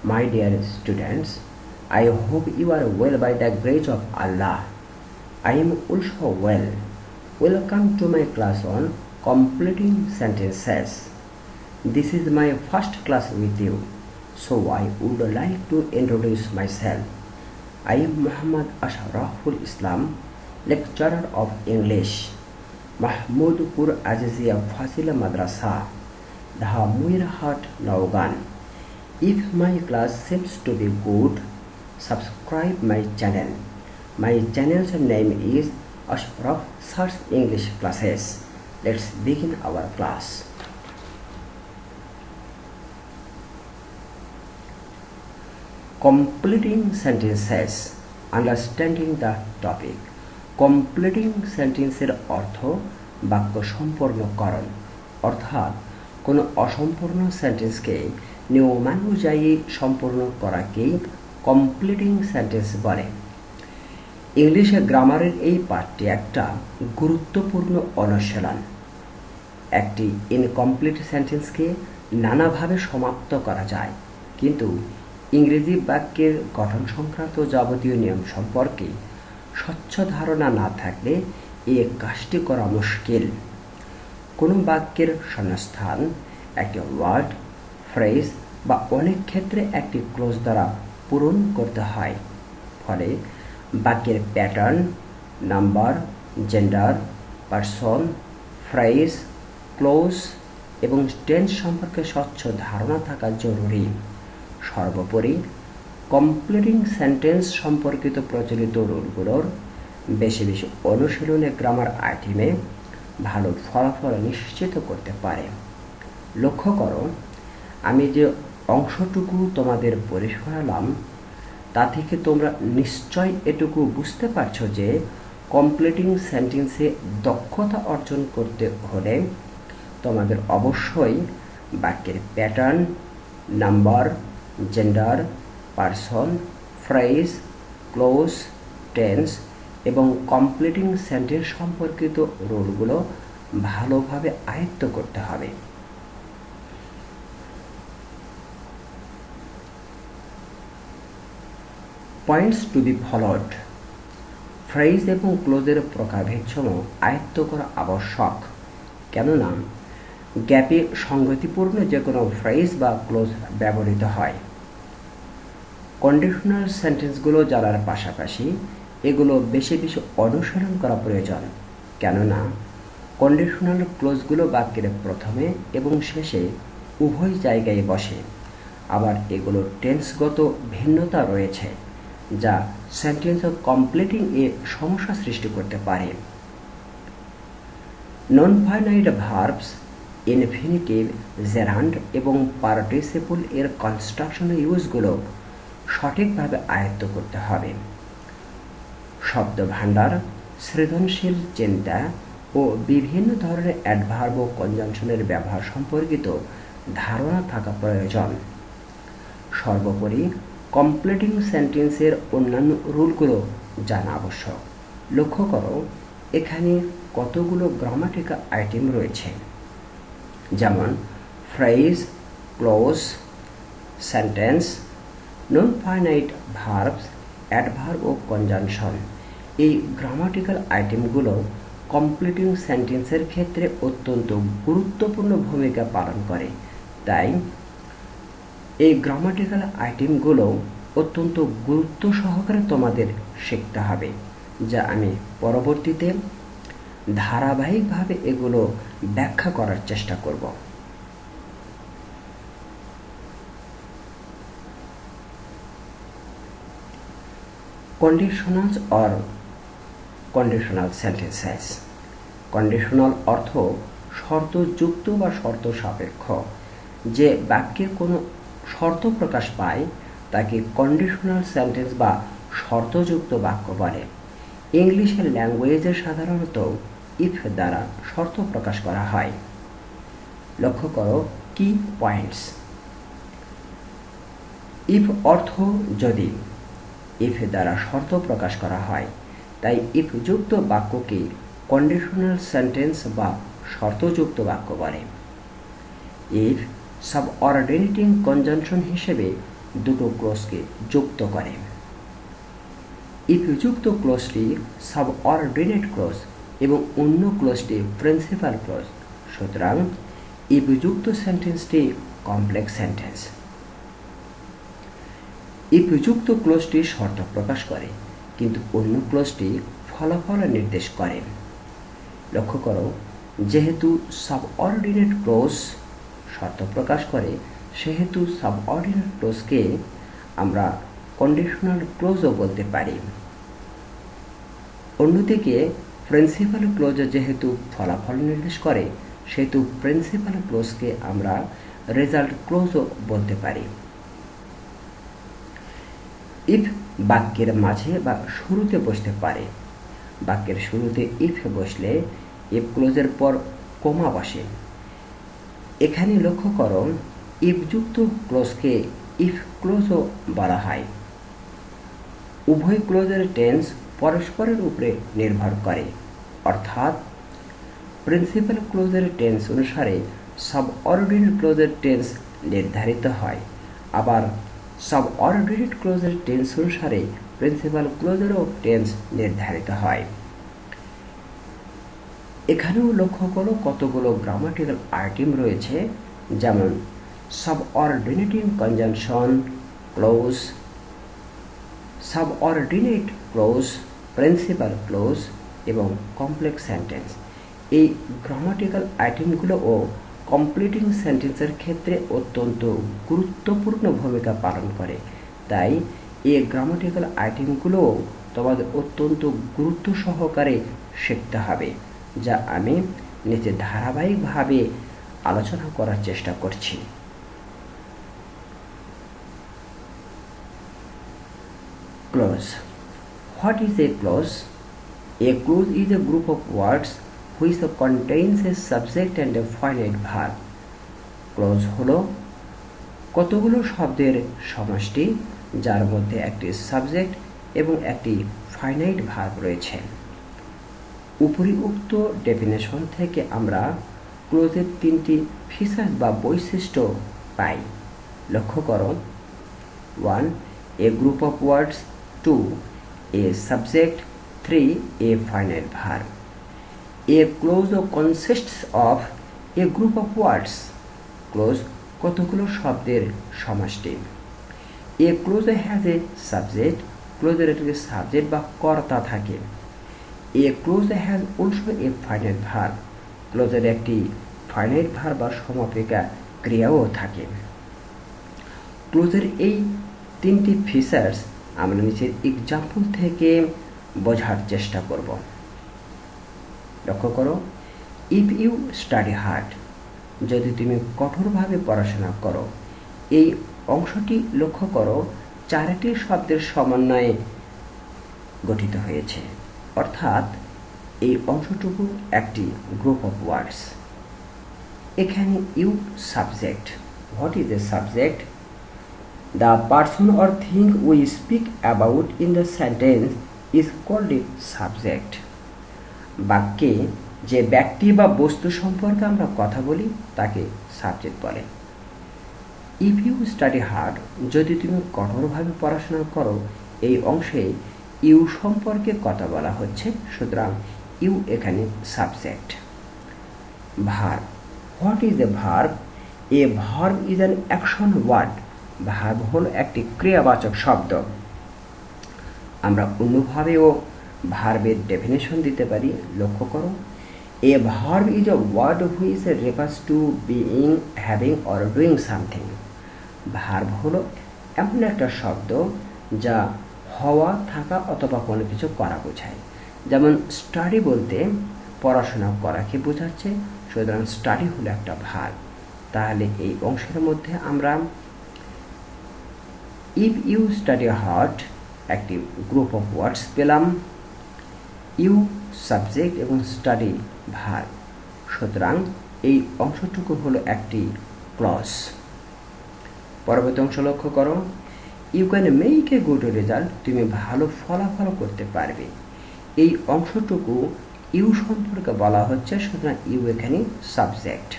My dear students, I hope you are well by the grace of Allah. I am also well. Welcome to my class on completing sentences. This is my first class with you, so I would like to introduce myself. I am Muhammad Ashraful Islam, lecturer of English, Mahmudpur Azizia Fasila Madrasa, Dhamuirhat, Naugan. If my class seems to be good, subscribe my channel. My channel's name is Ashraf Search English Classes. Let's begin our class. Completing sentences. Understanding the topic. Completing sentences অর্থ বাক্য সম্পূর্ণকরণ, অর্থাৎ কোনো অসম্পূর্ণ সেন্টেন্সকে নিয়মানুযায়ী সম্পূর্ণ করাকেই completing sentence বলে। ইংলিশে গ্রামারের এই পাঠটি একটা গুরুত্বপূর্ণ অনুশীলন। একটি ইনকমপ্লিট সেন্টেন্সকে নানাভাবে সমাপ্ত করা যায়, কিন্তু ইংরেজি বাক্যের গঠন সংক্রান্ত যাবতীয় নিয়ম সম্পর্কে স্বচ্ছ ধারণা না থাকলে এই কাজটি করা মুশকিল। কোনো বাক্যের শূন্যস্থান একটি ওয়ার্ড, ফ্রেজ বা অনেক ক্ষেত্রে একটি ক্লোজ দ্বারা পূরণ করতে হয়। ফলে বাক্যের pattern, number, gender, person, phrase, close এবং টেন্স সম্পর্কে স্বচ্ছ ধারণা থাকা জরুরি। সর্বোপরি কমপ্লিটিং সেন্টেন্স সম্পর্কিত প্রচলিত রুলগুলোর বেশি বেশি অনুশীলনে গ্রামার আইটেমে ভালো ফলাফল নিশ্চিত করতে পারে। লক্ষ্য করো, আমি যে অংশটুকু তোমাদের পড়ে শোনালাম তা থেকে তোমরা নিশ্চয় এটুকু বুঝতে পারছো যে কমপ্লিটিং সেন্টেন্সে দক্ষতা অর্জন করতে হলে তোমাদের অবশ্যই বাক্যের pattern, number, gender, person, phrase, close, tense এবং কমপ্লিটিং সেন্টেন্স সম্পর্কিত রুলগুলো ভালোভাবে আয়ত্ত করতে হবে। Points two be followed. Phrase এবং ক্লোজের প্রকারভেদসমূহ আয়ত্ত করা আবশ্যক, কেননা গ্যাপে সংগতিপূর্ণ যে কোনো ফ্রেজ বা ক্লোজ ব্যবহৃত হয়। কন্ডিশনাল সেন্টেন্সগুলো জানার পাশাপাশি এগুলো বেশি বেশি অনুসরণ করা প্রয়োজন, কেননা কন্ডিশনাল ক্লোজগুলো বাক্যের প্রথমে এবং শেষে উভয় জায়গায় বসে। আবার এগুলো টেন্সগত ভিন্নতা রয়েছে, যা সেন্টেন্স কমপ্লিটিং এ সমস্যা সৃষ্টি করতে পারে। নন ফাইনাইট ভার্বস, ইনফিনিটিভ, জেরান্ড এবং পার্টিসিপল এর কনস্ট্রাকশন ইউজগুলো সঠিকভাবে আয়ত্ত করতে হবে। শব্দ ভাণ্ডার, সৃজনশীল চিন্তা ও বিভিন্ন ধরনের অ্যাডভার্ব ও কনজাংশনের ব্যবহার সম্পর্কিত ধারণা থাকা প্রয়োজন। সর্বোপরি কমপ্লিটিং সেন্টেন্সের অন্যান্য রুলগুলো জানা আবশ্যক। লক্ষ্য করো, এখানে কতগুলো গ্রামাটিক্যাল আইটেম রয়েছে, যেমন phrase, clause, sentence, non finite verbs, adverb ও কনজাংশন। এই গ্রামাটিক্যাল আইটেমগুলো কমপ্লিটিং সেন্টেন্সের ক্ষেত্রে অত্যন্ত গুরুত্বপূর্ণ ভূমিকা পালন করে। তাই এই গ্রামাটিক্যাল আইটেমগুলো অত্যন্ত গুরুত্ব সহকারে তোমাদের শিখতে হবে, যা আমি পরবর্তীতে ধারাবাহিকভাবে এগুলো ব্যাখ্যা করার চেষ্টা করব। Conditionals or conditional sentences. Conditional অর্থ শর্তযুক্ত বা শর্ত সাপেক্ষ। যে বাক্যে কোনো শর্ত প্রকাশ পায় তাকে কন্ডিশনাল সেন্টেন্স বা শর্তযুক্ত বাক্য বলে। ইংলিশের ল্যাঙ্গুয়েজে সাধারণত ইফ দ্বারা শর্ত প্রকাশ করা হয়। লক্ষ্য করো কি পয়েন্টস। ইফ অর্থ যদি, ইফ দ্বারা শর্ত প্রকাশ করা হয়, তাই ইফ যুক্ত বাক্যকে কন্ডিশনাল সেন্টেন্স বা শর্তযুক্ত বাক্য বলে। ইফ সাবঅর্ডিনেটিং কনজাংশন হিসেবে দুটো ক্লোজকে যুক্ত করে। ইফ যুক্ত ক্লোজটি সাবঅর্ডিনেট ক্লোজ এবং অন্য ক্লোজটি প্রিন্সিপাল ক্লোজ, সুতরাং ইফ যুক্ত সেন্টেন্সটি কমপ্লেক্স সেন্টেন্স। ইফ যুক্ত ক্লোজটি শর্ত প্রকাশ করে কিন্তু অন্য ক্লোজটি ফলাফল নির্দেশ করে। লক্ষ্য করো, যেহেতু সাবঅর্ডিনেট ক্লোজ শর্ত প্রকাশ করে সেহেতু সাবঅর্ডিনেট ক্লোজকে আমরা কন্ডিশনাল ক্লোজও বলতে পারি। অন্যদিকে প্রিন্সিপাল ক্লোজ যেহেতু ফলাফল নির্দেশ করে সেহেতু প্রিন্সিপাল ক্লোজকে আমরা রেজাল্ট ক্লোজও বলতে পারি। ইফ বাক্যের মাঝে বা শুরুতে বসতে পারে। বাক্যের শুরুতে ইফ বসলে ইফ ক্লোজের পর কমা বসে। এখানে লক্ষ্য করো, ইফ যুক্ত ক্লোজকে ইফ ক্লোজও বলা হয়। উভয় ক্লোজের টেন্স পরস্পরের উপরে নির্ভর করে, অর্থাৎ প্রিন্সিপাল ক্লোজের টেন্স অনুসারে সাবঅর্ডিনেট ক্লোজের টেন্স নির্ধারিত হয়, আবার সাবঅর্ডিনেট ক্লোজের টেন্স অনুসারে প্রিন্সিপাল ক্লোজেরও টেন্স নির্ধারিত হয়। এখানেও লক্ষ্য করো কতগুলো গ্রামাটিক্যাল আইটেম রয়েছে, যেমন subordinating conjunction close, subordinate clause, principal clause এবং কমপ্লেক্স সেন্টেন্স। এই গ্রামাটিক্যাল আইটেমগুলোও কমপ্লিটিং সেন্টেন্সের ক্ষেত্রে অত্যন্ত গুরুত্বপূর্ণ ভূমিকা পালন করে। তাই এই গ্রামাটিক্যাল আইটেমগুলোও তোমাদের অত্যন্ত গুরুত্ব সহকারে শিখতে হবে, যা আমি নিচে ধারাবাহিকভাবে আলোচনা করার চেষ্টা করছি। Clause. What is a clause? A clause is a group of words which contains a subject and a finite verb. Clause হলো কতগুলো শব্দের সমষ্টি যার মধ্যে একটি সাবজেক্ট এবং একটি ফাইনাইট ভার্ব রয়েছে। উপরিউক্ত ডেফিনেশন থেকে আমরা ক্লোজের তিনটি ফিচার বা বৈশিষ্ট্য পাই। লক্ষ্য করো, 1. A group of words, 2. A subject, 3. A finite verb. A clause consists of a group of words. Clause কতগুলো শব্দের সমষ্টি। A clause has a subject. ক্লোজের একটি সাবজেক্ট বা কর্তা থাকে। A clause has also a finite verb. ক্লোজের একটি finite verb বা সমাপিকা ক্রিয়াও থাকে। ক্লোজের এই তিনটি ফিচার্স আমরা নিচের এক্সাম্পল থেকে বোঝার চেষ্টা করব। লক্ষ্য করো, ইফ ইউ স্টাডি হার্ড, যদি তুমি কঠোরভাবে পড়াশোনা করো। এই অংশটি লক্ষ্য করো, চারটি শব্দের সমন্বয়ে গঠিত হয়েছে, অর্থাৎ এই অংশটুকু একটি গ্রুপ অফ ওয়ার্ডস। এখানে you subject. What is a subject? The person or thing we speak about in the sentence is called a subject. বাক্যে যে ব্যক্তি বা বস্তু সম্পর্কে আমরা কথা বলি তাকে সাবজেক্ট বলে। ইফ ইউ স্টাডি হার্ড, যদি তুমি কঠোরভাবে পড়াশোনা করো, এই অংশে ইউ সম্পর্কে কথা বলা হচ্ছে, সুতরাং ইউ এখানে subject. Verb. What is a verb? A verb is an action word. Verb হলো একটি ক্রিয়াবাচক শব্দ। আমরা অন্যভাবেও ভার্বের ডেফিনেশন দিতে পারি। লক্ষ্য করো, a verb is a word which refers to being, having or doing something. Verb হলো এমন একটা শব্দ যা হওয়া, থাকা অথবা কোনো কিছু করা বোঝায়। যেমন স্টাডি বলতে পড়াশোনা করাকে বোঝাচ্ছে, সুতরাং স্টাডি হলো একটা ভার্ব। তাহলে এই অংশের মধ্যে আমরা ইফ ইউ স্টাডি হার্ড একটি গ্রুপ অফ ওয়ার্ডস পেলাম। ইউ সাবজেক্ট এবং স্টাডি ভার্ব, সুতরাং এই অংশটুকু হলো একটি ক্লজ। পরবর্তী অংশ লক্ষ্য করো, you can make a good result, তুমি ভালো ফলাফল করতে পারবে। এই অংশটুকু ইউ সম্পর্কে বলা হচ্ছে, সুতরাং ইউ এখানে সাবজেক্ট।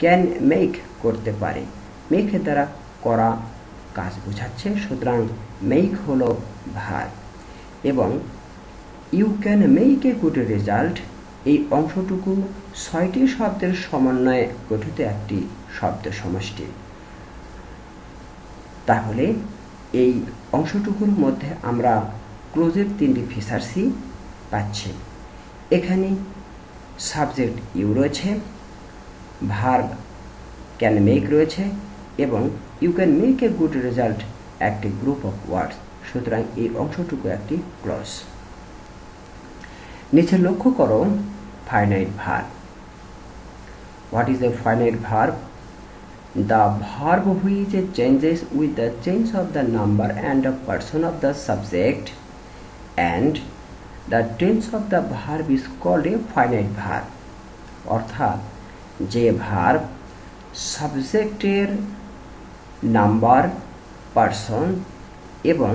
ক্যান মেক করতে পারে, মেকের দ্বারা করা কাজ বোঝাচ্ছে, সুতরাং মেক হলো ভার্ব। এবং you can make a good result, এই অংশটুকু 6টি শব্দের সমন্বয়ে গঠিত একটি শব্দ সমষ্টি। তাহলে এই অংশটুকুর মধ্যে আমরা ক্লোজের 3টি ফিচার্সই পাচ্ছি। এখানে সাবজেক্ট ইউ রয়েছে, ভার্ব ক্যান মেক রয়েছে এবং you can make a good result একটি গ্রুপ অফ ওয়ার্ডস, সুতরাং এই অংশটুকু একটি ক্লজ। নিচে লক্ষ্য করো finite verb. What is a finite verb? The verb which changes with the change of the number and the person of the subject and the tense of the verb is called a finite verb. অর্থাৎ যে verb সাবজেক্টের number, person এবং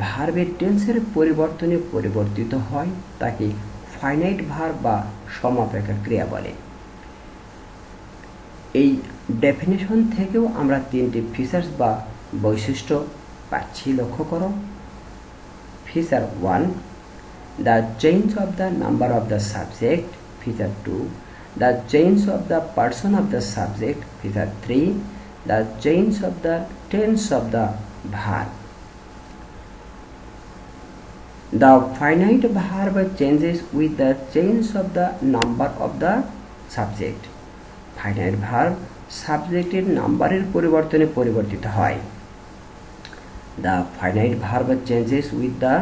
ভার্বের টেন্সের পরিবর্তনে পরিবর্তিত হয় তাকে ফাইনাইট ভার্ব বা সমাপেক্ষা ক্রিয়া বলে। এই ডেফিনেশন থেকেও আমরা 3টি ফিচার্স বা বৈশিষ্ট্য পাচ্ছি, লক্ষ্য করো। Feature 1, the change of the number of the subject. Feature 2, the change of the person of the subject. Feature 3, the change of the tense of the verb. The finite verb changes with the change of the number of the subject. Finite verb সাবজেক্টের নাম্বারের পরিবর্তনে পরিবর্তিত হয়। The finite verb changes with the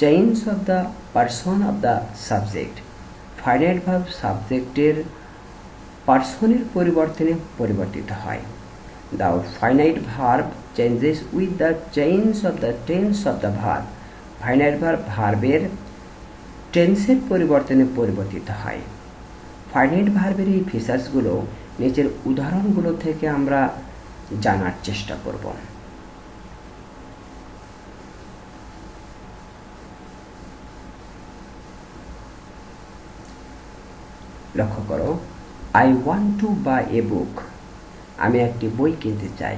change of the person of the subject. Finite verb সাবজেক্টের পার্সনের পরিবর্তনে পরিবর্তিত হয়। The finite verb changes with the change of the tense of the verb. Finite verb ভার্বের টেন্সের পরিবর্তনে পরিবর্তিত হয়। ফাইনাইট ভার্বের এই ফিচার্সগুলো নিচের উদাহরণগুলো থেকে আমরা জানার চেষ্টা করব। লক্ষ্য করো, আই ওয়ান্ট টু বাই এ বুক। আমি একটি বই কিনতে চাই।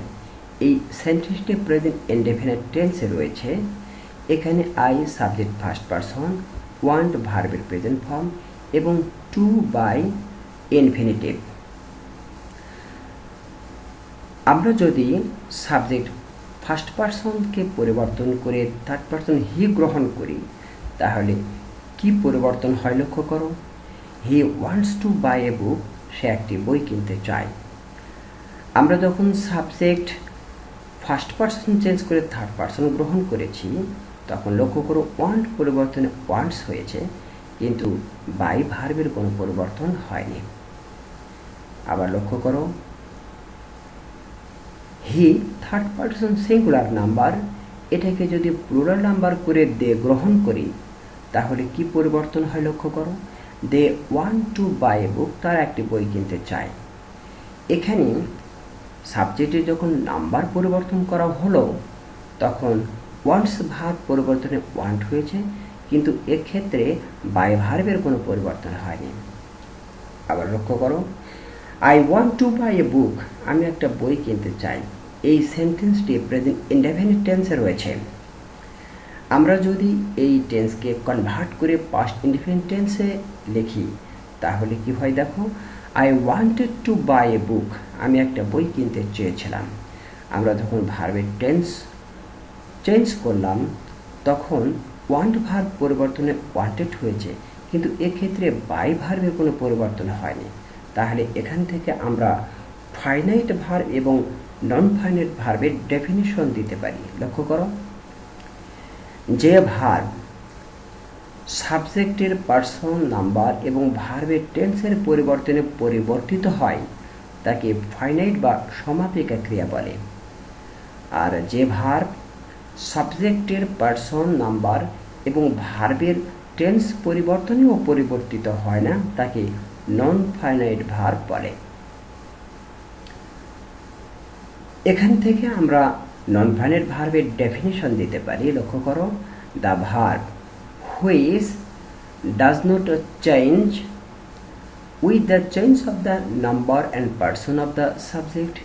এই সেন্টেন্সটি প্রেজেন্ট ইনডেফিনিট টেন্সে রয়েছে। এখানে I subject first person, want ভার্বের প্রেজেন্ট ফর্ম এবং টু বাই ইনফিনিটিভ। আমরা যদি সাবজেক্ট ফার্স্ট পারসনকে পরিবর্তন করে থার্ড পারসন হি গ্রহণ করি তাহলে কি পরিবর্তন হয় লক্ষ্য করো। হি ওয়ান্টস টু বাই এ বুক, সে একটি বই কিনতে চায়। আমরা যখন সাবজেক্ট ফার্স্ট পারসন চেঞ্জ করে থার্ড পারসন গ্রহণ করেছি তখন লক্ষ্য করো ওয়ান্ট পরিবর্তনে ওয়ান্টস হয়েছে, কিন্তু বাই ভার্বের কোনো পরিবর্তন হয়নি। আবার লক্ষ্য করো, he third person singular number, এটাকে যদি প্লুরাল নাম্বার করে দে গ্রহণ করি তাহলে কি পরিবর্তন হয় লক্ষ্য করো। দে ওয়ান্ট টু বাই এ বুক, তারা একটি বই কিনতে চায়। এখানে সাবজেক্টে যখন নাম্বার পরিবর্তন করা হলো তখন ওয়ান্টস ভার্ব পরিবর্তনে ওয়ান্ট হয়েছে, কিন্তু এক্ষেত্রে বাই ভার্বের কোনো পরিবর্তন হয়নি। আবার লক্ষ্য করো, আই ওয়ান্ট টু বাই এ বুক, আমি একটা বই কিনতে চাই। এই সেন্টেন্সটি প্রেজেন্ট ইনডেফিনিট টেন্সে রয়েছে। আমরা যদি এই টেন্সকে কনভার্ট করে পাস্ট ইনডেফিনিট টেন্সে লিখি তাহলে কি হয় দেখো, আই ওয়ান্টেড টু বাই এ বুক, আমি একটা বই কিনতে চেয়েছিলাম। আমরা যখন ভার্বের টেন্স চেঞ্জ করলাম তখন ওয়ান্ট ভার্ব পরিবর্তনে ওয়ান্টেড হয়েছে, কিন্তু এক্ষেত্রে বাই ভার্বের কোনো পরিবর্তন হয়নি। তাহলে এখান থেকে আমরা ফাইনাইট ভার্ব এবং নন ফাইনাইট ভার্বের ডেফিনিশন দিতে পারি। লক্ষ্য করো, যে ভার্ব সাবজেক্টের পার্সন নাম্বার এবং ভার্বের টেন্সের পরিবর্তনে পরিবর্তিত হয় তাকে ফাইনাইট বা সমাপিকা ক্রিয়া বলে। আর যে ভার্ব সাবজেক্টের পার্সন নাম্বার এবং ভার্বের টেন্স পরিবর্তনেও পরিবর্তিত হয় না তাকে নন ফাইনাইট ভার্ব বলে। এখান থেকে আমরা নন ফাইনাইট ভার্বের ডেফিনিশন দিতে পারি। লক্ষ্য করো, the verb which does not change with the change of the number and person of the subject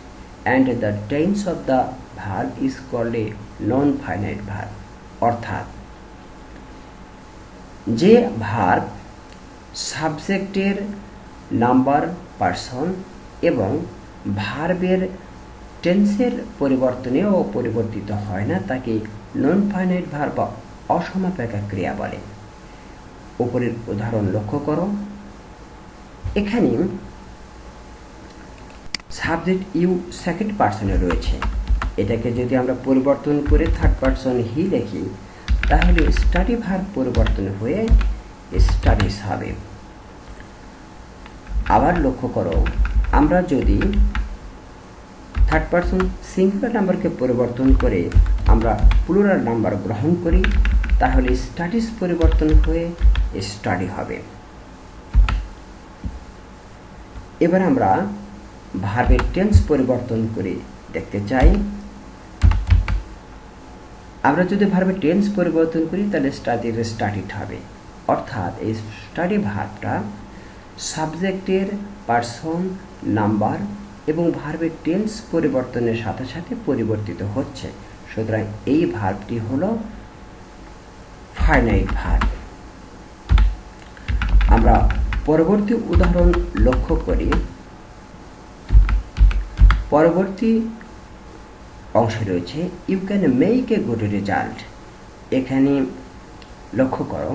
and the tense of the verb is called a non-finite verb. অর্থাৎ যে verb সাবজেক্টের number, person এবং ভার্বের টেন্সের পরিবর্তনেও পরিবর্তিত হয় না তাকে নন ফাইনাইট ভার্ব বা অসমাপেক্ষা ক্রিয়া বলে। উপরের উদাহরণ লক্ষ্য করো। এখানে সাবজেক্ট ইউ সেকেন্ড পার্সনে রয়েছে, এটাকে যদি আমরা পরিবর্তন করে থার্ড পার্সন হি লিখি তাহলে স্টাডি ভার্ব পরিবর্তন হয়ে স্টাডিজ হবে। আবার লক্ষ্য করো, আমরা যদি থার্ড পার্সন সিঙ্গুলার নাম্বারকে পরিবর্তন করে আমরা প্লুরাল নাম্বার গ্রহণ করি তাহলে স্টাডিজ পরিবর্তন হয়ে স্টাডি হবে। এবার আমরা ভার্বের টেন্স পরিবর্তন করে দেখতে চাই। আমরা যদি ভার্বের টেন্স পরিবর্তন করি তাহলে স্টাডিড হবে। অর্থাৎ এই স্টাডি ভার্বটা সাবজেক্টের পার্সন, নাম্বার এবং ভার্বের টেন্স পরিবর্তনের সাথে সাথে পরিবর্তিত হচ্ছে। সুতরাং এই ভার্বটি হলো ফাইনাইট ভার্ব। আমরা পরবর্তী উদাহরণ লক্ষ্য করি। পরবর্তী অংশে রয়েছে you can make a good result. এখানে লক্ষ্য করো,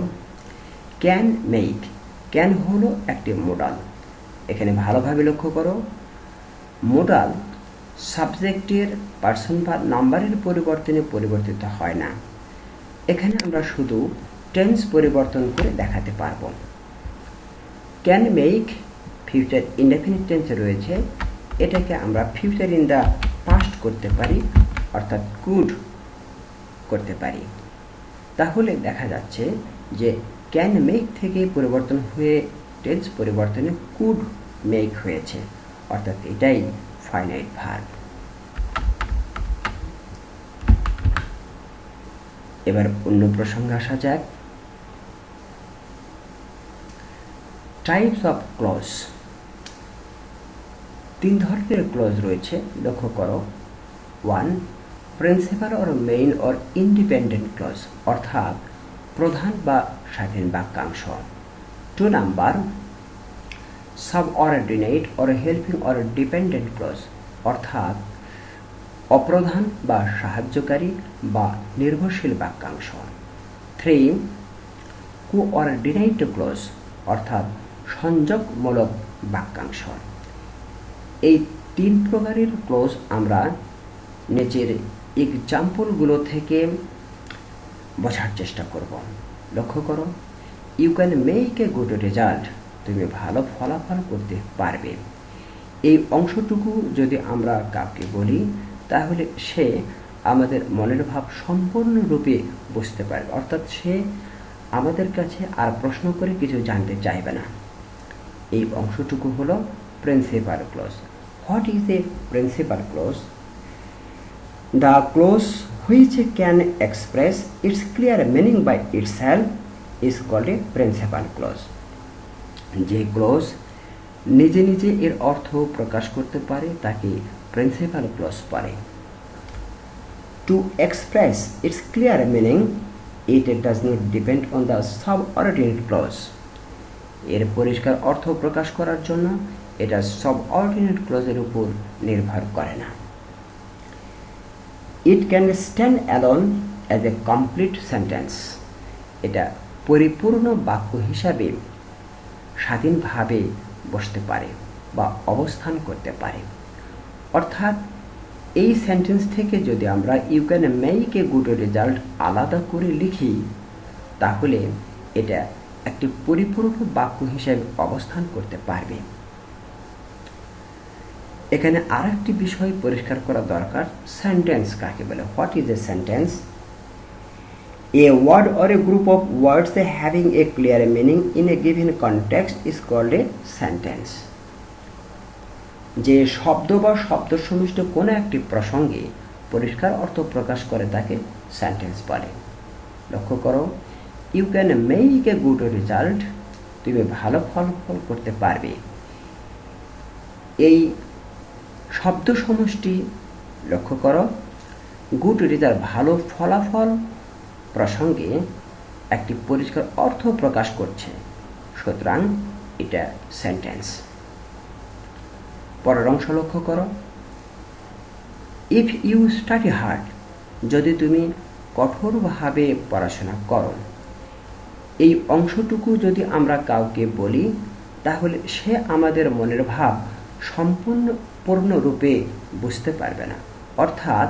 ক্যান মেক, ক্যান হলো একটি মোডাল। এখানে ভালোভাবে লক্ষ্য করো, মোডাল সাবজেক্টের পার্সন বা নাম্বারের পরিবর্তনে পরিবর্তিত হয় না। এখানে আমরা শুধু টেন্স পরিবর্তন করে দেখাতে পারবো। ক্যান মেক ফিউচার ইনডেফিনিট টেন্সে রয়েছে, এটাকে আমরা ফিউচার ইন দ্য পাস্ট করতে পারি, অর্থাৎ কুড করতে পারি। তাহলে দেখা যাচ্ছে যে ক্যান মেক থেকে পরিবর্তন হয়ে টেন্স পরিবর্তনে কুড মেক হয়েছে, অর্থাৎ এটাই ফাইনাইট ভার্ব। এবার অন্য প্রসঙ্গে আসা যাক। Types of clause. তিন ধরনের ক্লজ রয়েছে, লক্ষ্য করো। 1. Principal or main or independent clause, অর্থাৎ প্রধান বা স্বাধীন বাক্যাংশ। 2 number subordinate or helping or dependent clause, অর্থাৎ অপ্রধান বা সাহায্যকারী বা নির্ভরশীল বাক্যাংশ। 3. কোঅর্ডিনেট ক্লজ, অর্থাৎ সংযোগমূলক বাক্যাংশ। এই তিন প্রকারের ক্লজ আমরা নিচের এক্সাম্পলগুলো থেকে বোঝার চেষ্টা করব। লক্ষ্য করো, you can make a good result, তুমি ভালো ফলাফল করতে পারবে। এই অংশটুকু যদি আমরা কাউকে বলি তাহলে সে আমাদের মনের ভাব সম্পূর্ণরূপে বুঝতে পারবে, অর্থাৎ সে আমাদের কাছে আর প্রশ্ন করে কিছু জানতে চাইবে না। এই অংশটুকু হলো principal clause. What is a principal clause? The clause which can express its clear meaning by itself is called a principal clause. যে ক্লজ নিজে নিজে এর অর্থ প্রকাশ করতে পারে তাকে প্রিন্সিপাল ক্লজ বলে। To express its clear meaning, it does not depend on the subordinate clause. এর পরিষ্কার অর্থ প্রকাশ করার জন্য এটা subordinate clause-এর উপর নির্ভর করে না। It can stand alone as a complete sentence. এটা পরিপূর্ণ বাক্য হিসাবে স্বাধীনভাবে বসতে পারে বা অবস্থান করতে পারে। অর্থাৎ এই সেন্টেন্স থেকে যদি আমরা you can make a good result আলাদা করে লিখি তাহলে এটা একটি পরিপূর্ণ বাক্য হিসাবে অবস্থান করতে পারবে। এখানে আরেকটি বিষয় পরিষ্কার করা দরকার, সেন্টেন্স কাকে বলে? What is a sentence? A word or a group of words having a clear meaning in a given context is called a sentence. যে শব্দ বা শব্দ সমষ্টি কোনো একটি প্রসঙ্গে পরিষ্কার অর্থ প্রকাশ করে তাকে সেন্টেন্স বলে। লক্ষ্য করো, you can make a good result, তুমি ভালো ফলাফল করতে পারবে। এই শব্দ সমষ্টি লক্ষ্য করো, গুড রেজাল্ট ভালো ফলাফল প্রসঙ্গে একটি পরিষ্কার অর্থ প্রকাশ করছে, সুতরাং এটা সেন্টেন্স। পরের অংশ লক্ষ্য করো, ইফ ইউ স্টাডি হার্ড, যদি তুমি কঠোরভাবে পড়াশোনা করো। এই অংশটুকু যদি আমরা কাউকে বলি তাহলে সে আমাদের মনের ভাব পূর্ণরূপে বুঝতে পারবে না, অর্থাৎ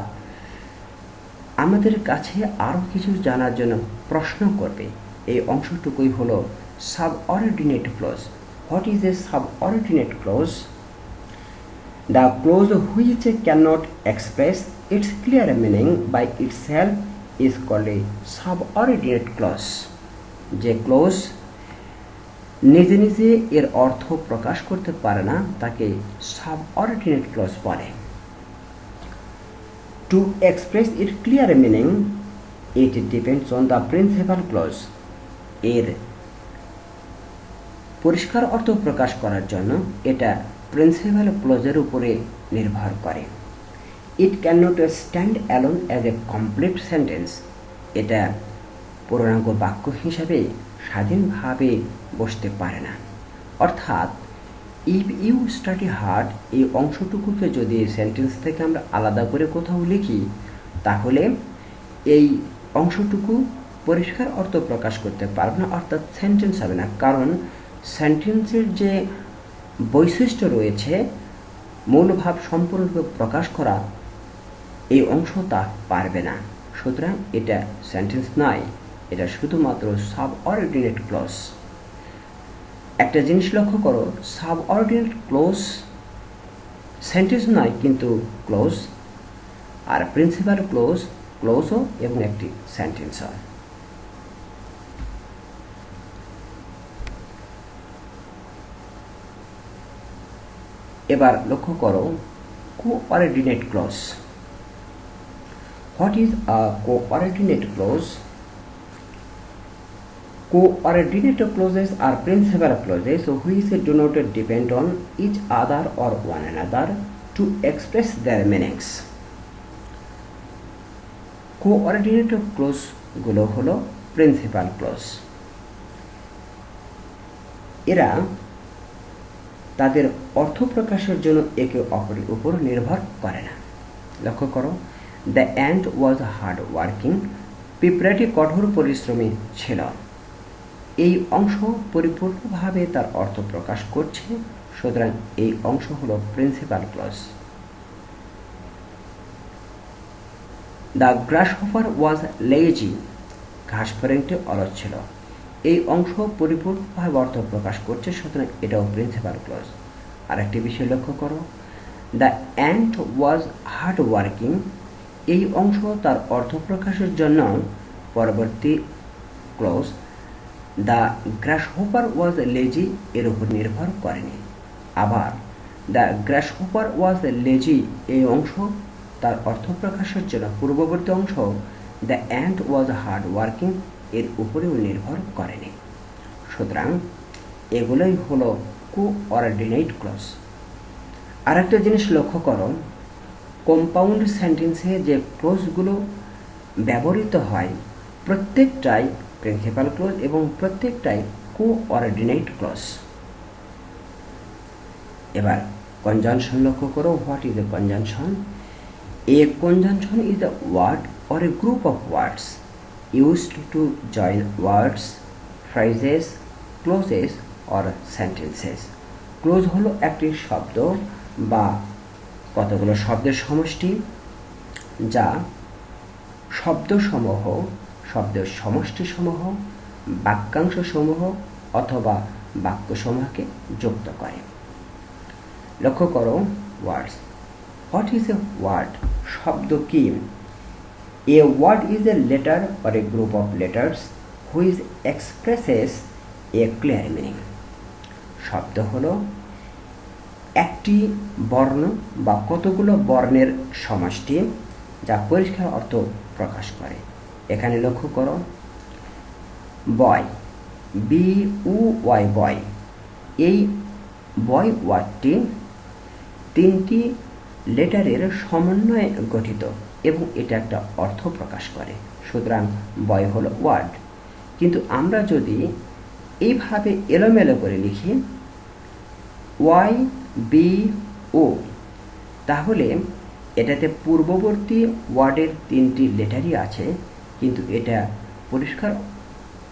আমাদের কাছে আরও কিছু জানার জন্য প্রশ্ন করবে। এই অংশটুকুই হলো subordinate clause. What is a subordinate clause? The clause which cannot express its clear meaning by itself is called a subordinate clause. যে ক্লোজ নিজে নিজে এর অর্থ প্রকাশ করতে পারে না তাকে সাবঅর্ডিনেট ক্লজ বলে। To express its clear meaning, it depends on the principal clause. এর পরিষ্কার অর্থ প্রকাশ করার জন্য এটা প্রিন্সিপাল ক্লজের উপরে নির্ভর করে। It can not stand alone as a complete sentence. এটা পূর্ণাঙ্গ বাক্য হিসাবে স্বাধীনভাবে বসতে পারে না। অর্থাৎ ইফ ইউ স্টাডি হার্ড এই অংশটুকুকে যদি সেন্টেন্স থেকে আমরা আলাদা করে কোথাও লিখি তাহলে এই অংশটুকু পরিষ্কার অর্থ প্রকাশ করতে পারবে না, অর্থাৎ সেন্টেন্স হবে না। কারণ সেন্টেন্সের যে বৈশিষ্ট্য রয়েছে মূল ভাব সম্পূর্ণরূপে প্রকাশ করা, এই অংশ তা পারবে না। সুতরাং এটা সেন্টেন্স নয়, এটা শুধুমাত্র সাবঅর্ডিনেট ক্লজ। একটা জিনিস লক্ষ্য করো, সাবঅর্ডিনেট ক্লজ সেন্টেন্স নয় কিন্তু ক্লজ, আর প্রিন্সিপাল ক্লজও এবং একটি সেন্টেন্সও। এবার লক্ষ্য করো coordinate clause. What is a coordinate clause? Coordinate clauses are principal clauses which do not depend on each other or one another to express their meanings. Coordinate clause গুলো হলো principal clause. এরা তাদের অর্থ প্রকাশের জন্য একে অপরের উপর নির্ভর করে না। লক্ষ্য করো, the ant was hard working, পিঁপড়াটি কঠোর পরিশ্রমী ছিল। এই অংশ পরিপূর্ণভাবে তার অর্থ প্রকাশ করছে, সুতরাং এই অংশ হলো principal clause. The grasshopper was lazy, ঘাস ফড়িংটি অলস ছিল। এই অংশ পরিপূর্ণভাবে অর্থ প্রকাশ করছে, সুতরাং এটাও প্রিন্সিপাল ক্লজ। আরেকটি বিষয় লক্ষ্য করো, the ant was hard working, এই অংশ তার অর্থ প্রকাশের জন্য পরবর্তী clause the grasshopper was lazy এর উপর নির্ভর করেনি। আবার দ্য গ্রাসহপার ওয়াজ লেজি এই অংশ তার অর্থ প্রকাশের জন্য পূর্ববর্তী অংশ the ant was hard working এর উপরেও নির্ভর করেনি। সুতরাং এগুলোই হলো কোঅর্ডিনেট ক্লজ। আরেকটা জিনিস লক্ষ্য করো, কম্পাউন্ড সেন্টেন্সে যে ক্লজগুলো ব্যবহৃত হয় প্রত্যেকটাই প্রিন্সিপাল ক্লজ এবং প্রত্যেকটাই কোঅর্ডিনেট ক্লজ। এবার কনজাংশন লক্ষ্য করো। What is a conjunction? A conjunction is a word or a group of words used to join words, phrases, clauses or sentences. Close হলো একটি শব্দ বা কতগুলো শব্দের সমষ্টি যা শব্দসমূহ, শব্দের সমষ্টিসমূহ, বাক্যাংশসমূহ অথবা বাক্যসমূহকে যুক্ত করে। লক্ষ্য করো words. What is a word? শব্দ কি? A word is a letter or a group of letters which expresses a clear meaning. শব্দ হলো একটি বর্ণ বা কতগুলো বর্ণের সমষ্টি যা পরিষ্কার অর্থ প্রকাশ করে। এখানে লক্ষ্য করো, বয়, BUY বয়, এই বয় ওয়ার্ডটি তিনটি লেটারের সমন্বয়ে গঠিত এবং এটা একটা অর্থ প্রকাশ করে। সুতরাং বয় হলো ওয়ার্ড, কিন্তু আমরা যদি এইভাবে এলোমেলো করে লিখি ওয়াই বি ও, তাহলে এটাতে পূর্ববর্তী ওয়ার্ডের 3টি লেটারই আছে, কিন্তু এটা পরিষ্কার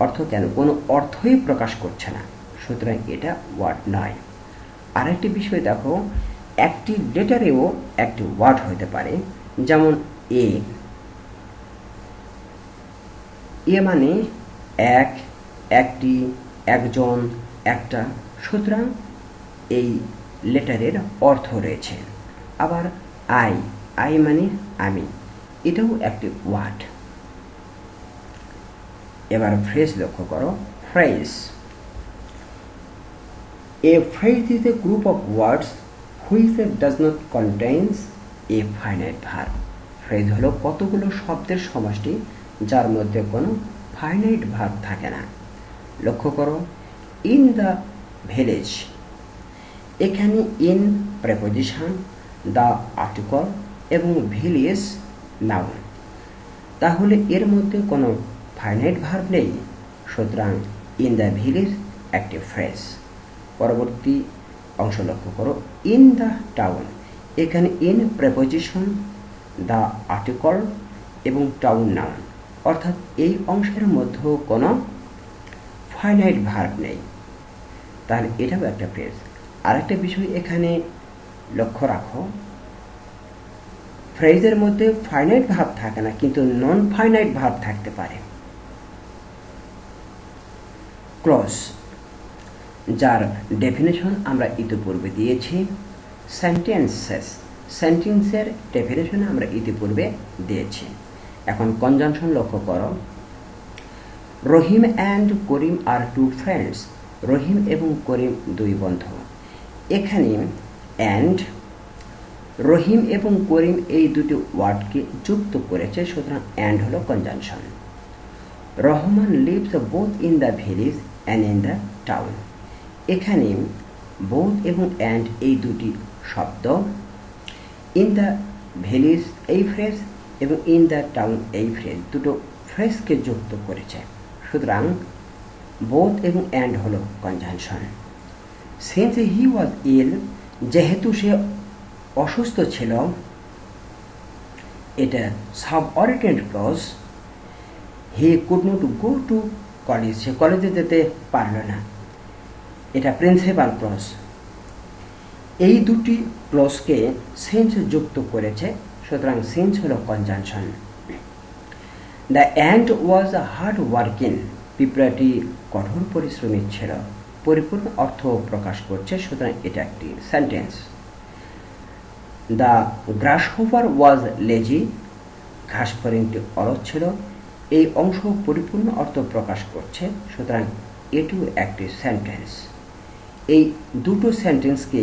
অর্থ কেন কোনো অর্থই প্রকাশ করছে না, সুতরাং এটা ওয়ার্ড নয়। আরেকটি বিষয় দেখো, একটি লেটারেও একটি ওয়ার্ড হতে পারে, যেমন এ মানে এক, একটি, একজন, একটা, সুতরাং এই লেটারের অর্থ রয়েছে। আবার আই মানে আমি, এটাও একটি ওয়ার্ড। এবার ফ্রেজ লক্ষ্য করো, phrase. A phrase is a group of words which does not contains a finite verb. Phrase হলো কতগুলো শব্দের সমষ্টি যার মধ্যে কোনো ফাইনাইট ভার্ব থাকে না। লক্ষ্য করো, ইন দ্য ভিলেজ, এখানে ইন প্রেপোজিশন, দ্য আর্টিকল এবং ভিলেজ নাউন, তাহলে এর মধ্যে কোনো ফাইনাইট ভার্ব নেই, সুতরাং ইন দ্য ভিলেজ একটি ফ্রেজ। পরবর্তী অংশ লক্ষ্য করো, ইন দ্য টাউন, এখানে ইন প্রেপোজিশন, দ্য আর্টিকল এবং টাউন নাউন, অর্থাৎ এই অংশের মধ্যেও কোনো ফাইনাইট ভার্ব নেই, তাহলে এটাও একটা ফ্রেজ। আরেকটা বিষয় এখানে লক্ষ্য রাখো, ফ্রেজের মধ্যে ফাইনাইট ভার্ব থাকে না, কিন্তু নন ফাইনাইট ভার্ব থাকতে পারে। ক্লজ, যার ডেফিনেশন আমরা ইতিপূর্বে দিয়েছি। সেন্টেন্সেস, সেন্টেন্সের ডেফিনেশন আমরা ইতিপূর্বে দিয়েছি। এখন কনজাংশন লক্ষ্য করো, Rahim and Karim are two friends, Rahim এবং করিম দুই বন্ধু। এখানে অ্যান্ড, রহিম এবং করিম এই দুটি ওয়ার্ডকে যুক্ত করেছে, সুতরাং অ্যান্ড হলো conjunction. Rahman lives both in the village and in the town, এখানে বোথ এবং অ্যান্ড এই দুটি শব্দ ইন দ্য ভিলেজ এই ফ্রেজ এবং ইন দ্য টাউন এই ফ্রেজ, দুটো ফ্রেজকে যুক্ত করেছে, সুতরাং বোথ এবং অ্যান্ড হলো conjunction. Since he was ill, যেহেতু সে অসুস্থ ছিল, এটা subordinate clause. He could not go to college, সে কলেজে যেতে পারল না, এটা প্রিন্সিপাল ক্লজ। এই দুটি ক্লজকে সিন্স যুক্ত করেছে, সুতরাং সিন্স হলো conjunction. The ant was hard working, পিঁপড়াটি কঠোর পরিশ্রমী ছিল, পরিপূর্ণ অর্থ প্রকাশ করছে, সুতরাং এটা একটি sentence. The grasshopper was lazy, ঘাস ফড়িংটি অলস ছিল, এই অংশ পরিপূর্ণ অর্থ প্রকাশ করছে, সুতরাং এটিও একটি সেন্টেন্স। এই দুটো সেন্টেন্সকে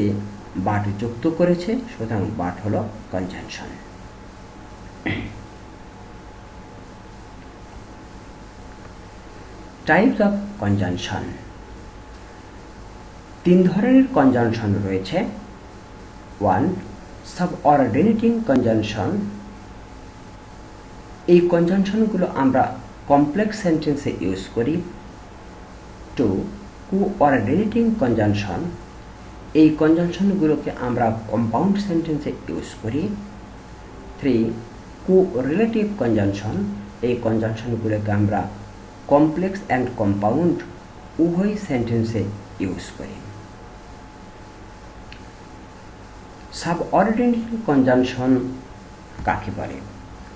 বাট যুক্ত করেছে, সুতরাং বাট হলো কনজাংশন। টাইপস অফ কনজাংশন, 3 ধরনের কনজাংশন রয়েছে। 1. সাবঅর্ডিনেটিং কনজাংশন, এই কনজাংশনগুলো আমরা কমপ্লেক্স সেন্টেন্সে ইউজ করি। 2. কোঅর্ডিনেটিং কনজাংশন, এই কনজাংশনগুলোকে আমরা কম্পাউন্ড সেন্টেন্সে ইউজ করি। 3. কোরিলেটিভ কনজাংশন, এই কনজাংশনগুলোকে আমরা কমপ্লেক্স অ্যান্ড কম্পাউন্ড উভয় সেন্টেন্সে ইউজ করি। সাবঅর্ডিনেটিং কনজাংশন কাকে বলে?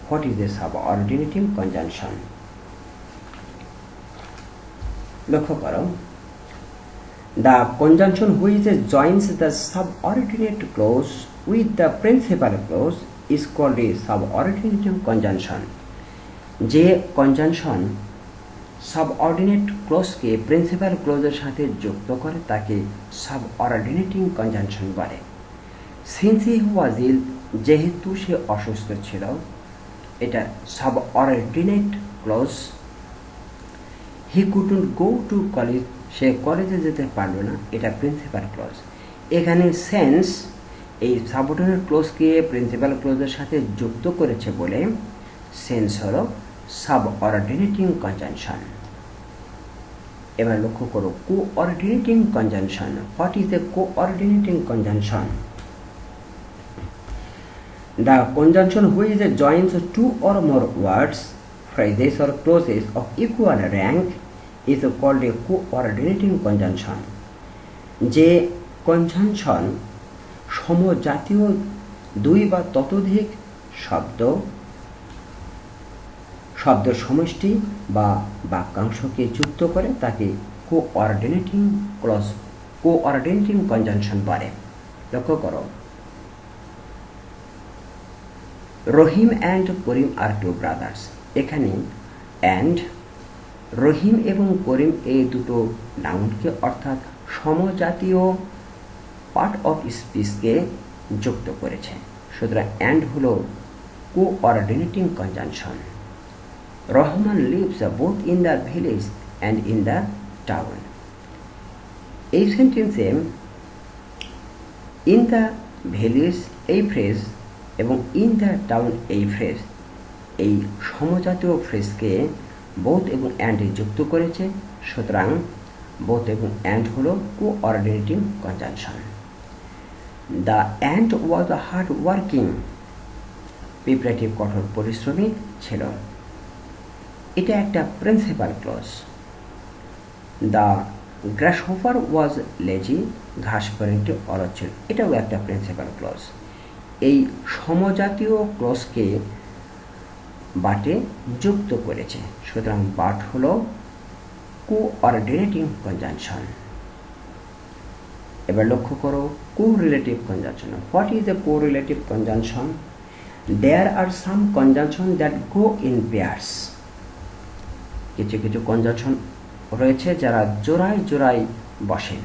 What is A subordinating conjunction? লক্ষ্য করো, the conjunction which joins the subordinate clause with the principal clause is called a subordinating conjunction. যে কনজাংশন সাবঅর্ডিনেট ক্লজকে প্রিন্সিপাল ক্লজের সাথে যুক্ত করে তাকে সাবঅর্ডিনেটিং কনজাংশন বলে। সিন্স হি ওয়াজ ইল, যেহেতু সে অসুস্থ ছিল, এটা subordinate clause. He couldn't go to college, সে কলেজে যেতে পারল না, এটা প্রিন্সিপাল ক্লজ। এখানে সেন্স এই সাবঅর্ডিনেট ক্লোজকে প্রিন্সিপাল ক্লোজের সাথে যুক্ত করেছে বলে সেন্স হলো সাবঅর্ডিনেটিং কনজাংশন। এবার লক্ষ্য করো coordinating conjunction. What is A coordinating conjunction? The conjunction which joins two or more words, phrases or clauses of equal rank is called a coordinating conjunction. যে কনজাংশন সমজাতীয় দুই বা ততোধিক শব্দের সমষ্টি বা বাক্যাংশকে যুক্ত করে তাকে কোঅর্ডিনেটিং কনজাংশন বলে। লক্ষ্য করো, Rahim and Karim are two brothers. এখানে অ্যান্ড, রহিম এবং করিম এই দুটো নাউনকে অর্থাৎ সমজাতীয় পার্ট অফ স্পিচকে যুক্ত করেছে। সুতরাং অ্যান্ড হলো coordinating conjunction. Rahman lives both in the village and in the town. এই সেন্টেন্সে ইন দ্য ভিলেজ এই ফ্রেজ এবং ইন দ্য টাউন এই ফ্রেজ, এই সমজাতীয় ফ্রেজকে বোথ এবং অ্যান্ডে যুক্ত করেছে। সুতরাং বোথ এবং অ্যান্ড হলো coordinating conjunction. The ant was hard working. পিঁপড়াটি কঠোর পরিশ্রমী ছিল। এটা একটা principal clause. The grasshopper was lazy. ঘাস পরিণটি অলস ছিল। এটাও একটা প্রিন্সিপাল ক্লজ। এই সমজাতীয় ক্লজকে বাটে যুক্ত করেছে। সুতরাং বাট হলো কোঅর্ডিনেটিং কনজাংশন। এবার লক্ষ্য করো correlative conjunction. What is a correlative conjunction? There are some conjunction that go in pairs. কিছু কিছু কনজাংশন রয়েছে যারা জোড়ায় জোড়ায় বসেন।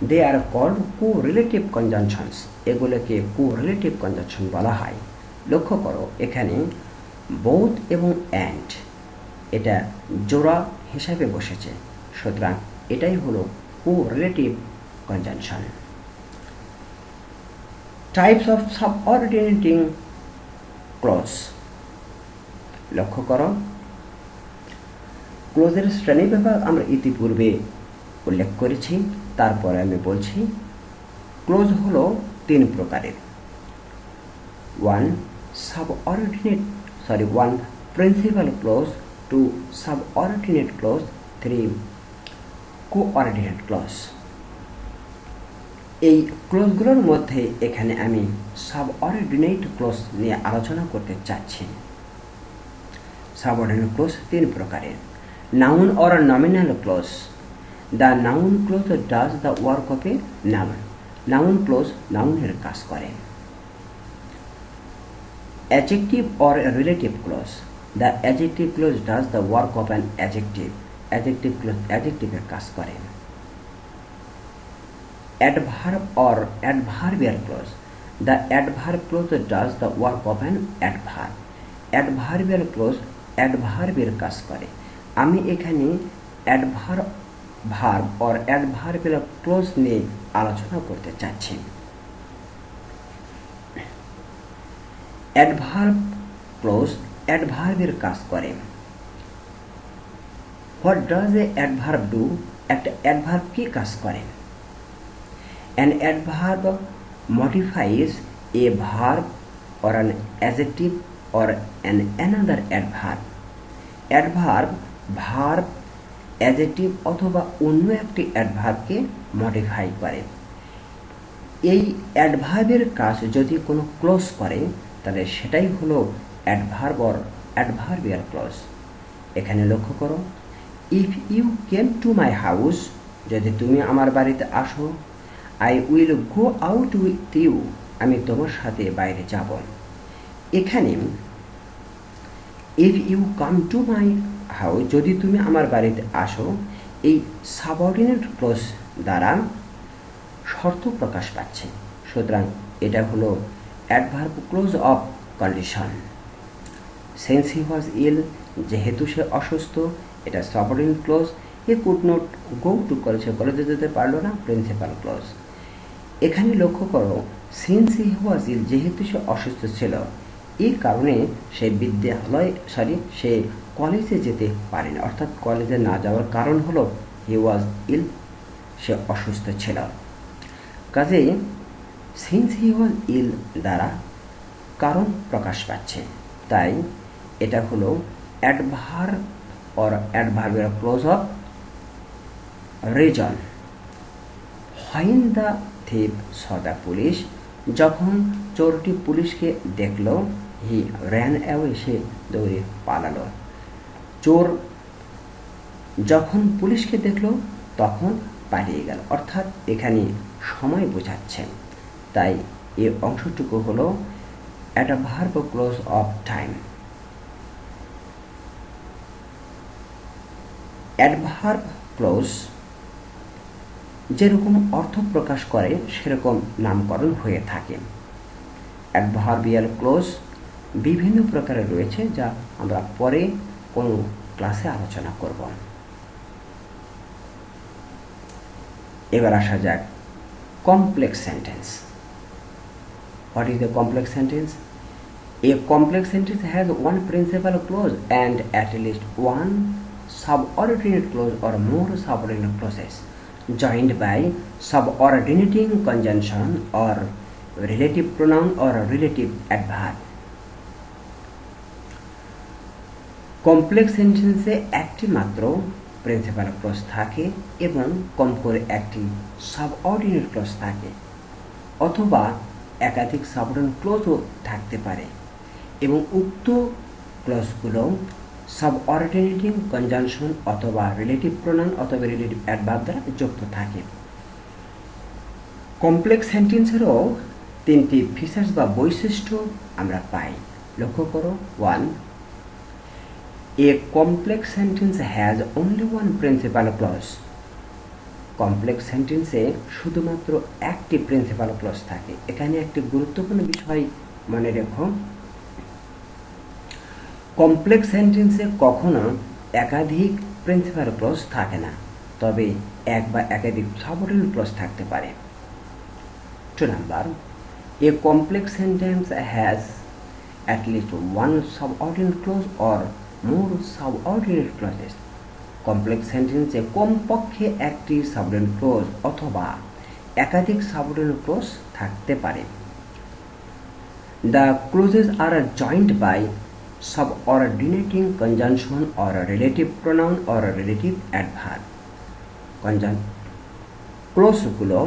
They are called correlative conjunctions. এগুলোকে কোরিলেটিভ কনজাংশন বলা হয়। লক্ষ্য করো এখানে বোথ এবং অ্যান্ড এটা জোড়া হিসাবে বসেছে। সুতরাং এটাই হলো correlative conjunction. Types of subordinating clause. লক্ষ্য করো ক্লোজের শ্রেণীবিভাগ আমরা ইতিপূর্বে উল্লেখ করেছি। তারপরে আমি বলছি ক্লোজ হলো তিন প্রকারের। One principal clause, two subordinate clause, three coordinate clause. এই ক্লোজগুলোর মধ্যে এখানে আমি সাবঅর্ডিনেট ক্লোজ নিয়ে আলোচনা করতে চাচ্ছি। সাবঅর্ডিনেট ক্লোজ তিন প্রকারের। Noun or nominal clause. The noun clause does the work of a noun. Noun clause নাউনের কাজ করে। Adjective or relative clause. The adjective clause does the work of an adjective. Adjective clause অ্যাডজেক্টিভের কাজ করে। Adverb or adverbial clause. The adverb clause does the work of an adverb. Adverbial clause অ্যাডভার্বের কাজ করে। আমি এখানে ভার্ব অর অ্যাডভার্বিয়াল ক্লোজ নিয়ে আলোচনা করতে চাচ্ছি। অ্যাডভার্ব ক্লোজ অ্যাডভার্বের কাজ করে। What does a adverb do? একটা অ্যাডভার্ব কি কাজ করে? An adverb modifies A verb or an adjective or an another adverb. Adverb verb, adjective অথবা অন্য একটি অ্যাডভার্বকে মডিফাই করে। এই অ্যাডভার্বের কাজ যদি কোনো ক্লোজ করে তাহলে সেটাই হলো অ্যাডভার্ব অর অ্যাডভার্বিয়াল ক্লোজ। এখানে লক্ষ্য করো, if you came to my house, যদি তুমি আমার বাড়িতে আসো, I will go out with you, আমি তোমার সাথে বাইরে যাব। এখানে if you come to my house, যদি তুমি আমার বাড়িতে আসো, এই সাবঅর্ডিনেট ক্লোজ দ্বারা শর্ত প্রকাশ পাচ্ছে। সুতরাং এটা হলো adverb clause of condition. Since he was ill, যেহেতু সে অসুস্থ, এটা subordinate clause. He could not go to college, কলেজে যেতে পারলো না, প্রিন্সিপাল ক্লোজ। এখানে লক্ষ্য করো সিন্স হি ওয়াজ ইল, যেহেতু সে অসুস্থ ছিল, এই কারণে সে সে কলেজে যেতে পারেনি। অর্থাৎ কলেজে না যাওয়ার কারণ হলো হি ওয়াজ ইল, সে অসুস্থ ছিল। কাজেই সিন্স হি ওয়াজ ইল দ্বারা কারণ প্রকাশ পাচ্ছে, তাই এটা হলো অ্যাডভার্ব অর অ্যাডভার্বের clause of reason. When the thief saw the police, যখন চোরটি পুলিশকে দেখল, হি র্যান অ্যাওয়ে, সে দৌড়ে পালালো। চোর যখন পুলিশকে দেখলো তখন পালিয়ে গেল, অর্থাৎ এখানে সময় বোঝাচ্ছে, তাই এই অংশটুকু হলো adverb clause of time. Adverb close যেরকম অর্থ প্রকাশ করে সেরকম নামকরণ হয়ে থাকে। অ্যাডভার্বিয়াল ক্লোজ বিভিন্ন প্রকারের রয়েছে, যা আমরা পরে কোনো ক্লাসে আলোচনা করব। এবার আসা যাক complex sentence. What is the complex sentence? A complex sentence has one principal clause and at least one subordinate clause or more subordinate clauses joined by subordinating conjunction or relative pronoun or relative adverb. Complex সেন্টেন্সে একটি মাত্র principal clause থাকে এবং কম করে একটি subordinate clause থাকে, অথবা একাধিক সাবঅর্ডিনেট ক্লজও থাকতে পারে, এবং উক্ত ক্লজগুলো সাবঅর্ডিনেটিং কনজাংশন অথবা রিলেটিভ প্রোনাউন অথবা রিলেটিভ অ্যাডভার্ব দ্বারা যুক্ত থাকে। কমপ্লেক্স সেন্টেন্সেরও তিনটি ফিচার্স বা বৈশিষ্ট্য আমরা পাই। লক্ষ্য করো। 1. A complex sentence has only one principal clause. Complex সেন্টেন্সে শুধুমাত্র একটি প্রিন্সিপাল ক্লজ থাকে। এখানে একটি গুরুত্বপূর্ণ বিষয় মনে রেখো, কমপ্লেক্স সেন্টেন্সে কখনো একাধিক প্রিন্সিপাল ক্লজ থাকে না, তবে এক বা একাধিক সাবঅর্ডিনেট ক্লজ থাকতে পারে। 2 number, a complex sentence has at least one subordinate clause or more subordinate clauses. Complex সেন্টেন্সে কমপক্ষে একটি সাবঅর্ডিনেট ক্লজ অথবা একাধিক সাবঅর্ডিনেট ক্লজ থাকতে পারে। The clauses are joined by subordinating conjunction or a relative pronoun or a relative adverb. ক্লজগুলো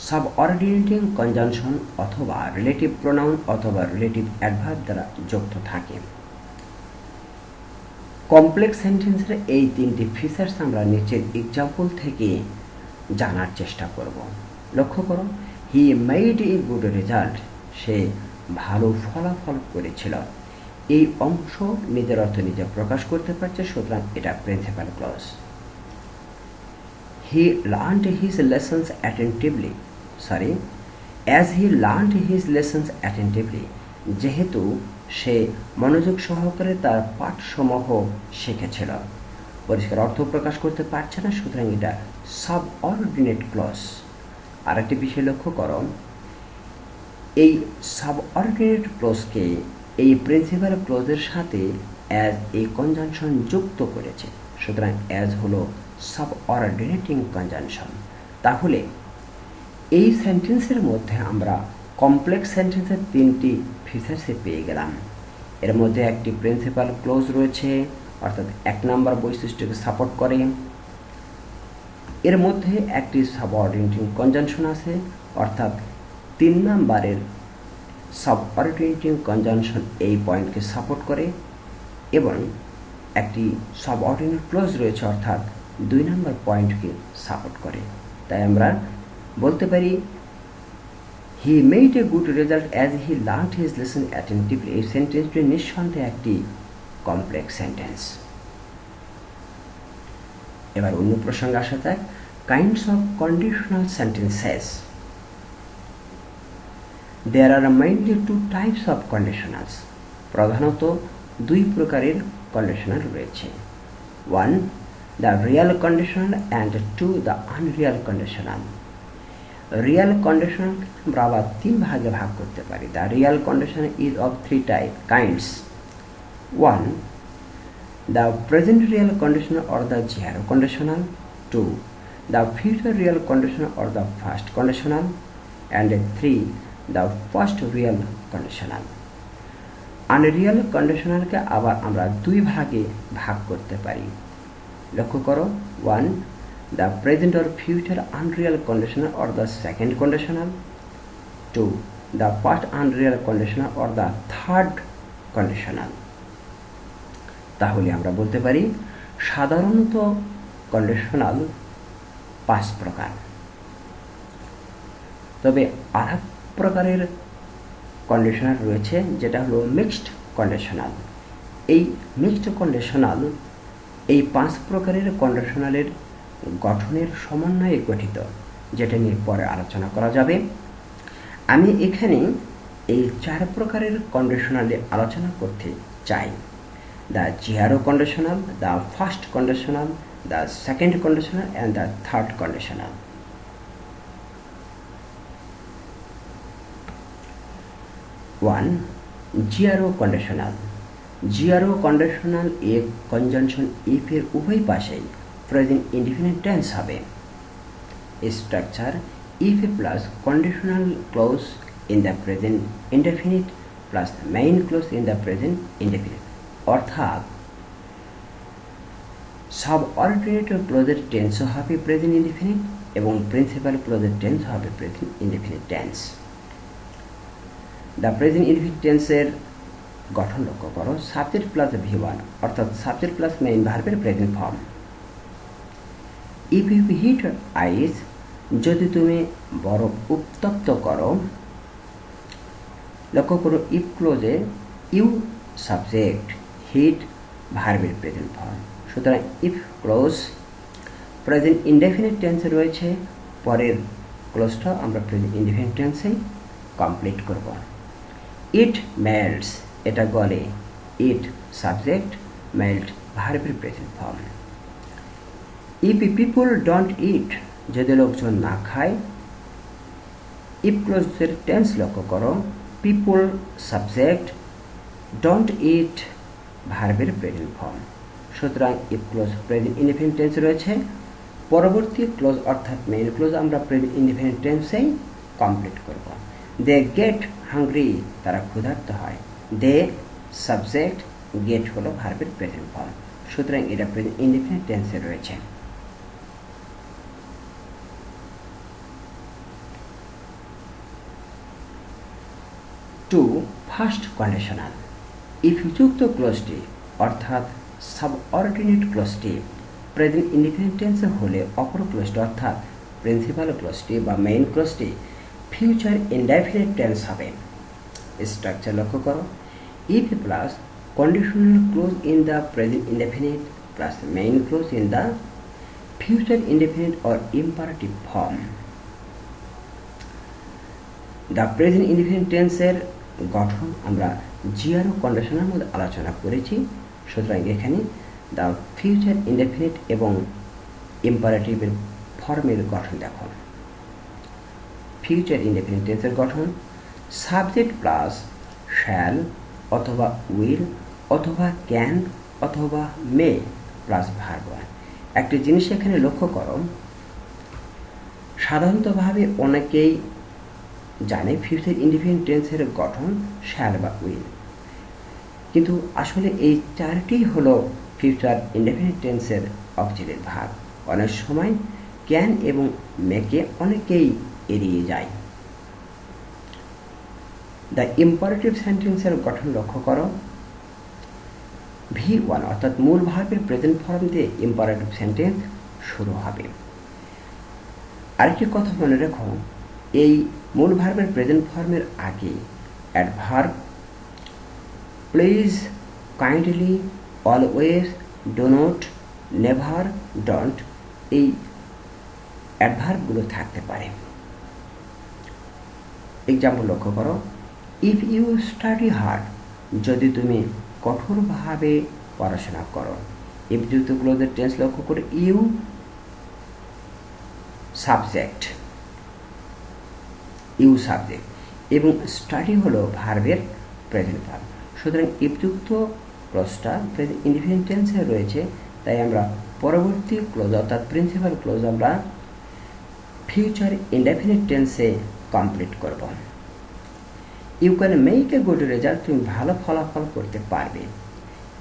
subordinating conjunction অথবা relative pronoun অথবা রিলেটিভ অ্যাডভার্ব দ্বারা যুক্ত থাকে। কমপ্লেক্স সেন্টেন্সের এই তিনটি ফিচার্স আমরা নিচের এক্সাম্পল থেকে জানার চেষ্টা করব। লক্ষ্য করো, he made a good result, সে ভালো ফলাফল করেছিল। এই অংশ নিজের অর্থ নিজে প্রকাশ করতে পারছে, সুতরাং এটা principal clause. He learned his lessons attentively, as he learned his lessons attentively, যেহেতু সে মনোযোগ সহকারে তার পাঠসমূহ শিখেছিল। পরিষ্কার অর্থ প্রকাশ করতে পারছে না, সুতরাং এটা সাবঅর্ডিনেট ক্লজ। আরেকটি বিষয় লক্ষ্য করো, এই সাবঅর্ডিনেট ক্লজকে এই প্রিন্সিপাল ক্লজের সাথে অ্যাজ এ কনজাংশন যুক্ত করেছে, সুতরাং অ্যাজ হলো সাবঅর্ডিনেটিং কনজাংশন। তাহলে এই সেন্টেন্সের মধ্যে আমরা কমপ্লেক্স সেন্টেন্সের তিনটি ফিচার্সে পেয়ে গেলাম। এর মধ্যে একটি প্রিন্সিপাল ক্লজ রয়েছে, অর্থাৎ 1 নম্বর বৈশিষ্ট্যকে সাপোর্ট করে। এর মধ্যে একটি সাবঅর্ডিনেটিং কনজাংশন আছে, অর্থাৎ 3 নম্বরের সাবঅর্ডিনেটিং কনজাংশন এই পয়েন্টকে সাপোর্ট করে, এবং একটি সাবঅর্ডিনেট ক্লজ রয়েছে, অর্থাৎ 2 নম্বর পয়েন্টকে সাপোর্ট করে। তাই আমরা বলতে পারি হি made a good result as he learned his lesson attentively. এই সেন্টেন্সটি নিঃসন্দেহে একটি কমপ্লেক্স সেন্টেন্স। এবার অন্য প্রসঙ্গে আসা যাক, kinds of conditional sentences. There are mainly 2 types of conditionals. প্রধানত 2 প্রকারের কন্ডিশনাল রয়েছে। 1. The real conditional and 2. The unreal conditional. Real conditional আমরা আবার 3 ভাগে ভাগ করতে পারি। The Real condition is of 3 kinds. 1. The present real conditional or the zero conditional. 2. The future real conditional or the past conditional. And 3. The past real conditional. Unreal কন্ডিশনালকে আবার আমরা 2 ভাগে ভাগ করতে পারি। লক্ষ্য করো, 1. The present or future unreal conditional or the second conditional. 2. The past unreal conditional or the third conditional. তাহলে আমরা বলতে পারি সাধারণত কন্ডিশনাল 5 প্রকার। তবে আরেক প্রকারের কন্ডিশনাল রয়েছে যেটা হলো মিক্সড কন্ডিশনাল। এই মিক্সড কন্ডিশনাল এই 5 প্রকারের কন্ডিশনালের গঠনের সমন্বয়ে গঠিত, যেটা নিয়ে পরে আলোচনা করা যাবে। আমি এখানে এই 4 প্রকারের কন্ডিশনালে আলোচনা করতে চাই। The zero conditional, the first conditional, the second conditional and the third conditional. 1. Zero conditional. Zero conditional a conjunction if এর উভয় পাশেই present indefinite tense হবে। Structure: if plus conditional clause in the present indefinite plus main clause in the present indefinite, অর্থাৎ subordinate ক্লোজের tense হবে present indefinite এবং principal ক্লোজের tense হবে present indefinite tense. The present indefinite টেন্সের গঠন লক্ষ্য করো, সাবজেক্ট প্লাস V1 অর্থাৎ সাবজেক্ট প্লাস মেইন ভার্বের present form. If you heat ice, যদি তুমি বরফ উত্তপ্ত করো। লক্ষ্য করো, ইফ ক্লোজে ইউ সাবজেক্ট, হিট ভার্বের প্রেজেন্ট ফর্ম। সুতরাং ইফ ক্লোজ প্রেজেন্ট ইনডেফিনিট টেন্সে রয়েছে, পরের ক্লোজটা আমরা প্রেজেন্ট ইনডেফিনিট টেন্সেই কমপ্লিট করব। ইট মেল্টস, এটা গলে। ইট সাবজেক্ট, মেল্ট ভার্বের present form. If people don't ইট, যদি লোকজন না খায়। ইফ ক্লোজের টেন্স লক্ষ্য করো, পিপুল সাবজেক্ট, ডোন্ট ইট ভার্বের প্রেজেন্ট ফর্ম। সুতরাং ইফ ক্লোজ প্রেজেন্ট ইনডেফিনিট টেন্সে রয়েছে, পরবর্তী ক্লোজ অর্থাৎ মেইন ক্লোজ আমরা প্রেজেন্ট ইনডেফিনিট টেন্সেই কমপ্লিট করব। দে গেট হাংরি, তারা ক্ষুধার্ত হয়। দে সাবজেক্ট, গেট হলো ভার্বের প্রেজেন্ট ফর্ম। সুতরাং এটা প্রেজেন্ট ইনডেফিনিট টেন্সে রয়েছে। 2. First conditional. ইফ যুক্ত ক্লোজটি অর্থাৎ সাবঅর্ডিনেট ক্লোজটি প্রেজেন্ট ইনডেফিনিট টেন্সে হলে অপর ক্লোজটি অর্থাৎ প্রিন্সিপাল ক্লোজটি বা মেইন ক্লোজটি ফিউচার ইনডেফিনিট টেন্স হবে। স্ট্রাকচার লক্ষ্য করো, if plus conditional clause in the present indefinite plus main close in the future indefinite or imperative form. The present indefinite টেন্সের গঠন আমরা জিরো কন্ডিশনের মধ্যে আলোচনা করেছি। সুতরাং এখানে দ্য ফিউচার ইনডেফিনিট এবং ইম্পারেটিভের ফর্মের গঠন দেখো। ফিউচার ইনডেফিনিট টেন্সের গঠন সাবজেক্ট প্লাস শ্যাল অথবা উইল অথবা ক্যান অথবা মে প্লাস ভার্ব। একটি জিনিস এখানে লক্ষ্য করো, সাধারণতভাবে অনেকেই জানে ফিউচার ইনডেফিনিট টেন্সের গঠন শ্যাল বা উইল, কিন্তু আসলে এই 4টি হলো ফিউচার ইনডেফিনিট টেন্সের অক্সিলারি ভার্ব। অনেক সময় ক্যান এবং মেকে অনেকেই এড়িয়ে যায়। দ্য ইম্পারেটিভ সেন্টেন্সের গঠন লক্ষ্য করো, V1 অর্থাৎ মূল ভার্বের প্রেজেন্ট ফর্ম দিয়ে ইম্পারেটিভ সেন্টেন্স শুরু হবে। আরেকটি কথা মনে রেখো, এই মূল ভার্বের প্রেজেন্ট ফর্মের আগে adverb please, kindly, always, do not, never, don't এই অ্যাডভার্বগুলো থাকতে পারে। এক্সাম্পল লক্ষ্য করো, ইফ ইউ স্টাডি হার্ড, যদি তুমি কঠোরভাবে পড়াশোনা করো। ইফ যুক্ত ক্লোজের টেন্স লক্ষ্য করে, ইউ সাবজেক্ট, ইউ সাবজেক্ট এবং স্টাডি হলো ভার্বের প্রেজেন্ট ভার্ব। সুতরাং ইফযুক্ত ক্লজটা প্রেজেন্ট ইনডিফিনিট টেন্সে রয়েছে, তাই আমরা পরবর্তী ক্লোজ অর্থাৎ প্রিন্সিপাল ক্লোজ আমরা ফিউচার ইনডেফিনিট টেন্সে কমপ্লিট করব। You can make a good result, তুমি ভালো ফলাফল করতে পারবে।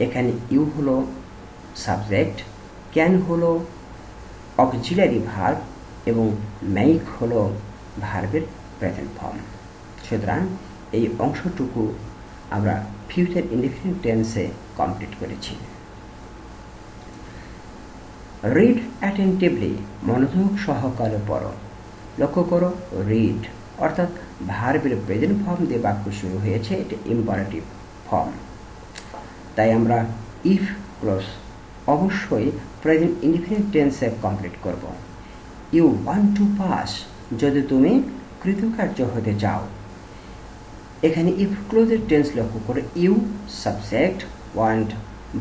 এখানে ইউ হলো সাবজেক্ট, ক্যান হলো অক্সিলারি ভার্ব এবং মেক হলো ভার্বের প্রেজেন্ট ফর্ম। সুতরাং এই অংশটুকু আমরা ফিউচার ইনডেফিনিট টেন্সে কমপ্লিট করেছি। রিড অ্যাটেন্টিভলি, মনোযোগ সহকারে পড়ো। লক্ষ্য করো, রিড অর্থাৎ ভার্বের প্রেজেন্ট ফর্ম দিয়ে বাক্য শুরু হয়েছে, এটি ইম্পারেটিভ ফর্ম। তাই আমরা ইফ ক্লোজ অবশ্যই প্রেজেন্ট ইনডিফিনিট টেন্সে কমপ্লিট করব। ইউ ওয়ান্ট টু পাস, যদি তুমি কৃতকার্য হতে চাও। এখানে ইফ ক্লোজের টেন্স লক্ষ্য করে, ইউ সাবজেক্ট, ওয়ান্ট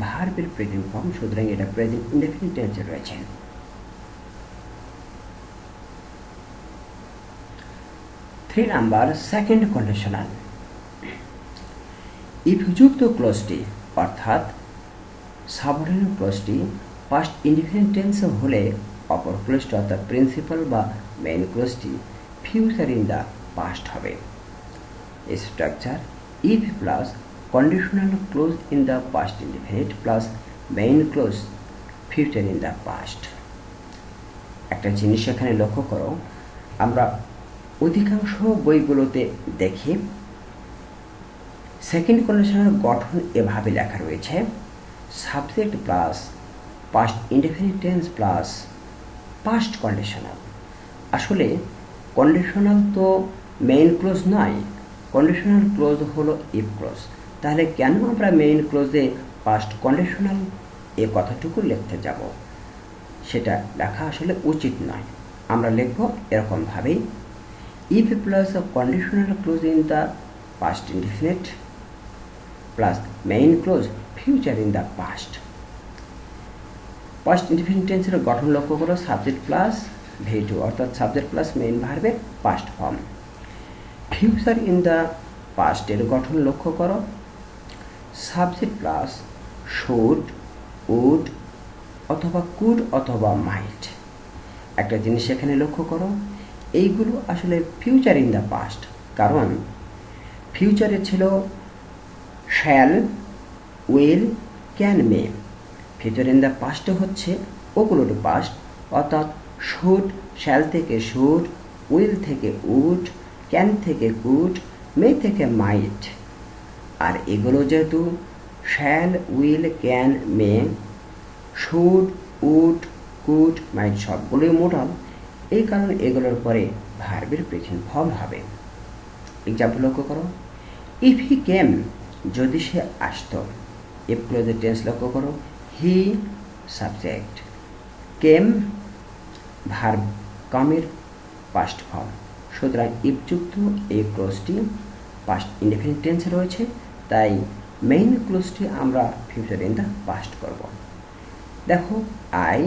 ভার্বের প্রেজেন্ট ফর্ম, সুতরাং এটা প্রেজেন্ট ইনডেফিনিট টেন্সে রয়েছে। 3 নাম্বার সেকেন্ড কন্ডিশনাল। ইফযুক্ত ক্লোজটি অর্থাৎ সাবঅর্ডিনেট ক্লোজটি পাস্ট ইনডিফিনিট টেন্স হলে অপর ক্লোজটি অর্থাৎ প্রিন্সিপাল বা মেইন ক্লোজটি ফিউচার ইন দ্য পাস্ট হবে। Structure if plus conditional clause in the past indefinite plus main clause future in the past. একটা জিনিস এখানে লক্ষ্য করো, আমরা অধিকাংশ বইগুলোতে দেখি সেকেন্ড কন্ডিশনাল গঠন এভাবে লেখা রয়েছে, subject plus past indefinite tense plus past conditional. আসলে কন্ডিশনাল তো মেইন ক্লোজ নয়, কন্ডিশনাল ক্লোজ হলো ইফ ক্লোজ। তাহলে কেন আমরা মেইন ক্লোজে পাস্ট কন্ডিশনাল এ কথাটুকু লিখতে যাব? সেটা লেখা আসলে উচিত নয়। আমরা লিখব এরকমভাবেই, if plus conditional clause in the past indefinite plus main clause future in the past. Past indefinite টেন্সের গঠন লক্ষ্য করো, সাবজেক্ট প্লাস V2 অর্থাৎ সাবজেক্ট প্লাস মেইন ভার্বের past form. Future in the পাস্টের গঠন লক্ষ্য করো, সাবজেক্ট প্লাস শুড, উড অথবা কুড অথবা মাইট। একটা জিনিস এখানে লক্ষ্য করো, এইগুলো আসলে ফিউচার ইন দ্য পাস্ট, কারণ ফিউচারে ছিল shall, will, can, may. Future in the পাস্টে হচ্ছে ওগুলোর পাস্ট, অর্থাৎ শুড, শ্যাল থেকে শুড, উইল থেকে উড, ক্যান থেকে কুড, মে থেকে মাইট। আর এগুলো যেহেতু shall, will, can, may, should, would, could, might সবগুলোই মোডাল, এই কারণে এগুলোর পরে ভার্বের প্রেজেন্ট ফর্ম হবে। এক্সাম্পল লক্ষ্য করো, ইফ হি কেম, যদি সে আসতো। ইফ ক্লোজের টেন্স লক্ষ্য করো, হি সাবজেক্ট, কেম ভার্ব কামের পাস্ট ফর্ম। সুতরাং ইফযুক্ত এই ক্লোজটি পাস্ট ইনডেফিনিট টেন্সে রয়েছে, তাই মেইন ক্লোজটি আমরা ফিউচার ইন দ্য পাস্ট করব। দেখো, I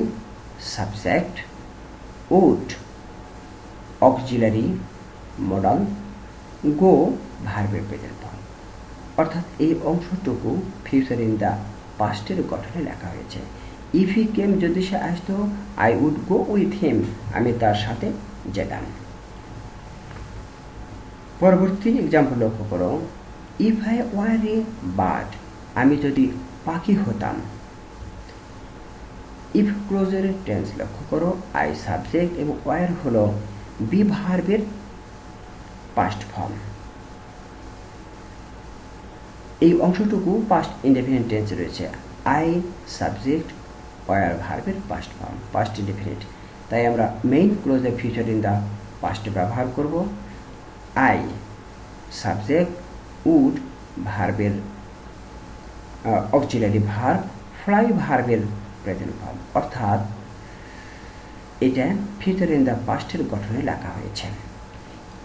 subject, would auxiliary modal, go ভার্বের প্রেজেন্ট ফর্ম। অর্থাৎ এই অংশটুকু ফিউচার ইন দ্য পাস্টের গঠনে লেখা হয়েছে। ইফ হি কেম, যদি সে আসতো, I would go with him, আমি তার সাথে যেতাম। পরবর্তী এক্সাম্পল লক্ষ্য করো, if I were a bird, আমি যদি পাখি হতাম। ইফ ক্লোজের টেন্স লক্ষ্য করো, আই সাবজেক্ট এবং ওয়ার হলো বি ভার্বের পাস্ট ফর্ম। এই অংশটুকু পাস্ট ইনডেফিনিট টেন্সে রয়েছে, আই সাবজেক্ট, ওয়ার ভার্বের পাস্ট ফর্ম, পাস্ট ইনডেফিনিট। তাই আমরা মেইন ক্লোজে ফিউচার ইন দ্য পাস্ট ব্যবহার করব। আই সাবজেক্ট, উড ভার্বের অক্সিলারি ভার্ব, ফ্লাই ভার্বের প্রেজেন্ট ফর্ম। অর্থাৎ এটা ফিউচার ইন দ্য পাস্টের গঠনে লেখা হয়েছে।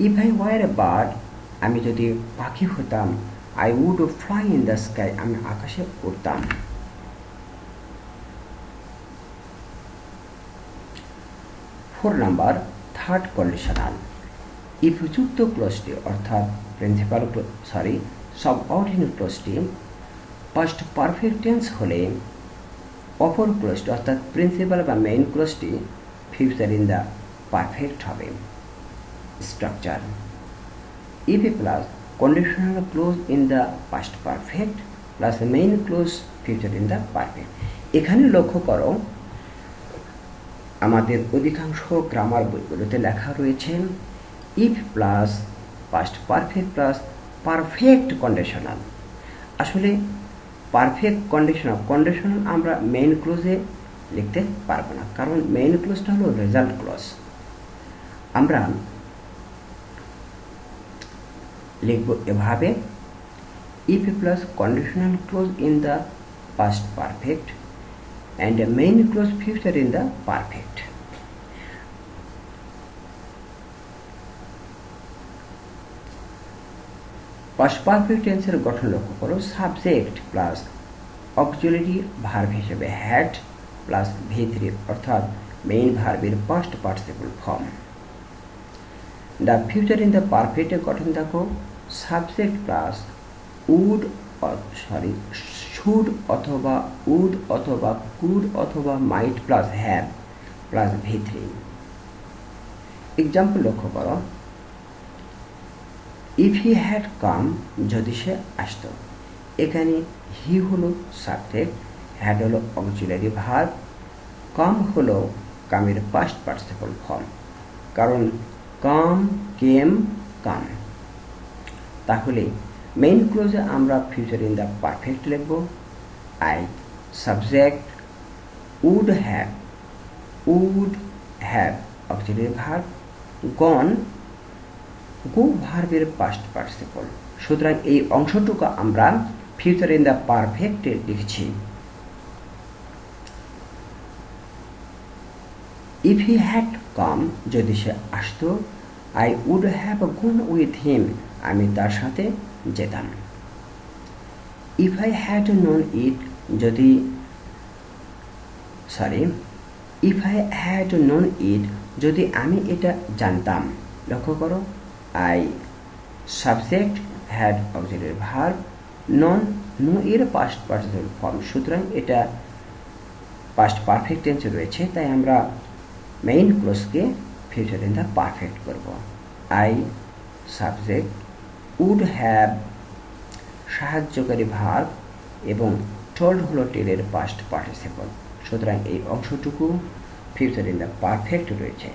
If I were a bird, আমি যদি পাখি হতাম, I would fly in the sky, আমি আকাশে উড়তাম। 4 নাম্বার থার্ড কন্ডিশনাল। ইফ যুক্ত ক্লজটি অর্থাৎ প্রিন্সিপাল সাবঅর্ডিনেট ক্লজটি পাস্ট পারফেক্ট টেন্স হলে অপর ক্লজটি অর্থাৎ প্রিন্সিপাল বা মেইন ক্লজটি ফিউচার ইন দ্য পারফেক্ট হবে। Structure: if a plus conditional clause in the past perfect plus main clause future in the perfect. এখানে লক্ষ্য করো, আমাদের অধিকাংশ গ্রামার বইগুলোতে লেখা রয়েছে if plus past perfect plus perfect conditional. আসলে পারফেক্ট কন্ডিশনাল আমরা মেইন ক্লোজে লিখতে পারবো না, কারণ মেইন ক্লোজটা হলো রেজাল্ট ক্লোজ। আমরা লিখব এভাবে, if a plus conditional clause in the past perfect and a main clause future in the perfect. Past perfect tense এর গঠন লক্ষ্য করো, সাবজেক্ট প্লাস অক্সিলারি ভার্ব হিসেবে হ্যাড প্লাস V3 অর্থাৎ মেইন ভার্বের past participle form. The future in the perfect এর গঠন দেখো, সাবজেক্ট প্লাস উড শুড অথবা উড অথবা কুড অথবা মাইট plus have plus V3। Example লক্ষ্য করো, ইফ হি হ্যাড কাম যদি সে আসতো। এখানে হি হলো সাবজেক্ট, হ্যাড হলো অক্সিলারি ভার্ব, কাম হলো কামের পাস্ট পার্টিসিপল ফর্ম, কারণ কাম কেম কাম। তাহলে মেইন ক্লোজে আমরা ফিউচার ইন দ্য পারফেক্ট লিখব। I subject would have auxiliary verb, gone go ভার্বের পাস্ট পার্টিসিপল। সুতরাং এই অংশটুকু আমরা ফিউচার ইন দ্য পারফেক্টে লিখছি। ইফ হি হ্যাড কাম যদি সে আসতো, I would have gone with him আমি তার সাথে যেতাম। If I had known it যদি if I had known it যদি আমি এটা জানতাম। লক্ষ্য করো, I subject had auxiliary verb, know এর পাস্ট পার্টিসিপল ফর্ম, সুতরাং এটা পাস্ট পারফেক্ট টেন্সে রয়েছে, তাই আমরা মেইন ক্লোজকে ফিউচার ইন দ্য পারফেক্ট করব। আই সাবজেক্ট উড হ্যাভ সাহায্যকারী ভার্ব এবং টোল্ড হলো টেলের পাস্ট পার্টিসিপল, সুতরাং এই অংশটুকু ফিউচার ইন দ্য পারফেক্ট রয়েছে।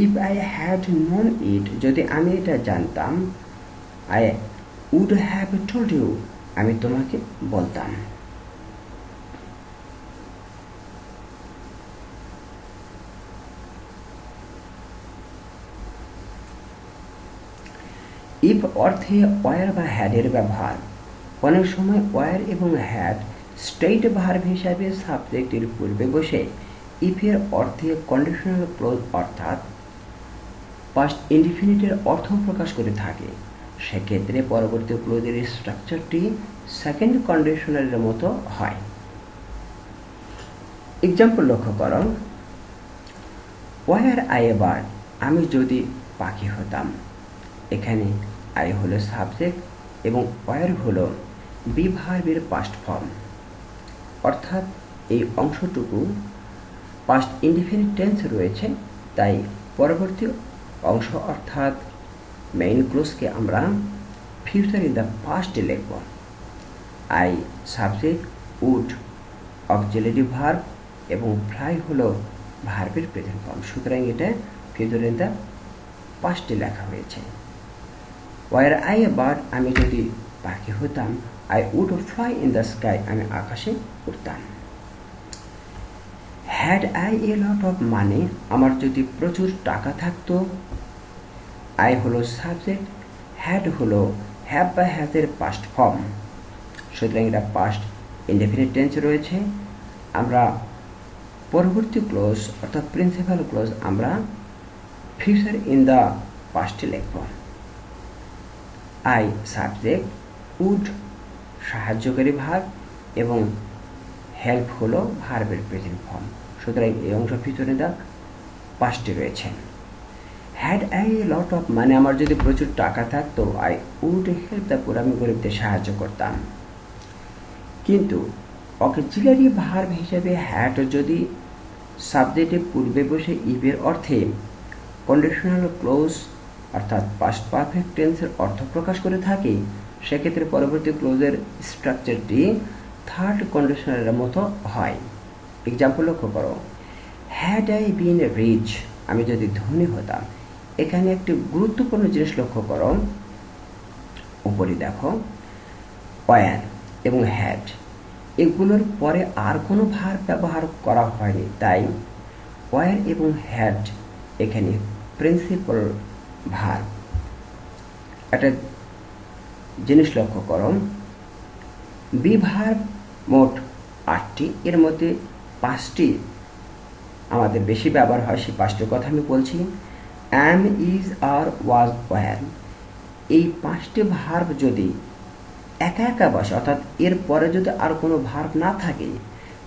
If I had known it যদি আমি এটা জানতাম, I would have told you আমি তোমাকে বলতাম। ইফ অর্থে ওয়ার বা হ্যাডের ব্যবহার। অনেক সময় ওয়ার এবং হ্যাড স্টেট ভার্ব হিসাবে সাবজেক্টের পূর্বে বসে ইফের অর্থে কন্ডিশনাল ক্লোজ অর্থাৎ পাস্ট ইনডিফিনিটের অর্থ প্রকাশ করে থাকে। সেক্ষেত্রে পরবর্তী ক্লোজের স্ট্রাকচারটি সেকেন্ড কন্ডিশনালের মতো হয়। এক্সাম্পল লক্ষ্য করো, ওয়ার আই এ বার্ড আমি যদি পাখি হতাম। এখানে আই হলো সাবজেক্ট এবং ওয়ার হলো বি ভার্বের পাস্ট ফর্ম, অর্থাৎ এই অংশটুকু পাস্ট ইনডিফিনিট টেন্স রয়েছে, তাই পরবর্তী অংশ অর্থাৎ মেইন ক্লোজকে আমরা ফিউচার ইন দ্য পাস্টে লিখব। I subject would auxiliary verb এবং ফ্লাই হলো ভার্বের প্রেজেন্ট ফর্ম, সুতরাং এটা ফিউচার ইন দ্য পাস্টে লেখা হয়েছে। ওয়ার আই এ বার্ড আমি যদি পাখি হতাম, I would fly in the sky আমি আকাশে উড়তাম। Had I a lot of money আমার যদি প্রচুর টাকা থাকতো। আই হলো সাবজেক্ট, হ্যাড হলো হ্যাভ বা হ্যাজের পাস্ট ফর্ম, সুতরাং এটা পাস্ট ইনডেফিনিট টেন্স রয়েছে। আমরা পরবর্তী ক্লোজ অর্থাৎ প্রিন্সিপাল ক্লোজ আমরা ফিউচার ইন দ্য পাস্টে লিখব। আই সাবজেক্ট উড সাহায্যকারী ভার্ব এবং হেল্প হলো ভার্বের প্রেজেন্ট ফর্ম, সুতরাং এই অংশ ফিউচার ইন দ্য পাস্টে রয়েছে। হ্যাড আই লট অফ মানে আমার যদি প্রচুর টাকা থাকতো I would help the poor, আমি গরিবদের সাহায্য করতাম। কিন্তু অক্সিলারি ভার্ব হিসেবে হ্যাড যদি সাবজেক্টে পূর্বে বসে ইফের অর্থে কন্ডিশনাল ক্লোজ অর্থাৎ পাস্ট পারফেক্ট টেন্সের অর্থ প্রকাশ করে থাকে, সেক্ষেত্রে পরবর্তী ক্লোজের স্ট্রাকচারটি থার্ড কন্ডিশনালের মতো হয়। এক্সাম্পল লক্ষ্য করো, হ্যাড আই বিন রিচ, আমি যদি ধনী হতাম। এখানে একটি গুরুত্বপূর্ণ জিনিস লক্ষ্য করো, উপরে দেখো ওয়ার এবং হ্যাড এগুলোর পরে আর কোনো ভার্ব ব্যবহার করা হয়নি, তাই ওয়ার এবং হ্যাড এখানে প্রিন্সিপাল ভার্ব। একটা জিনিস লক্ষ্য করো, বি ভার্ব মোট 8টি, এর মধ্যে 5টি আমাদের বেশি ব্যবহার হয়, সেই 5টির কথা আমি বলছি। অ্যাম, ইজ, আর, ওয়াজ, ওয়ার, এই 5টি ভার্ব যদি একা একা বসে অর্থাৎ এর পরে যদি আর কোনো ভার্ব না থাকে,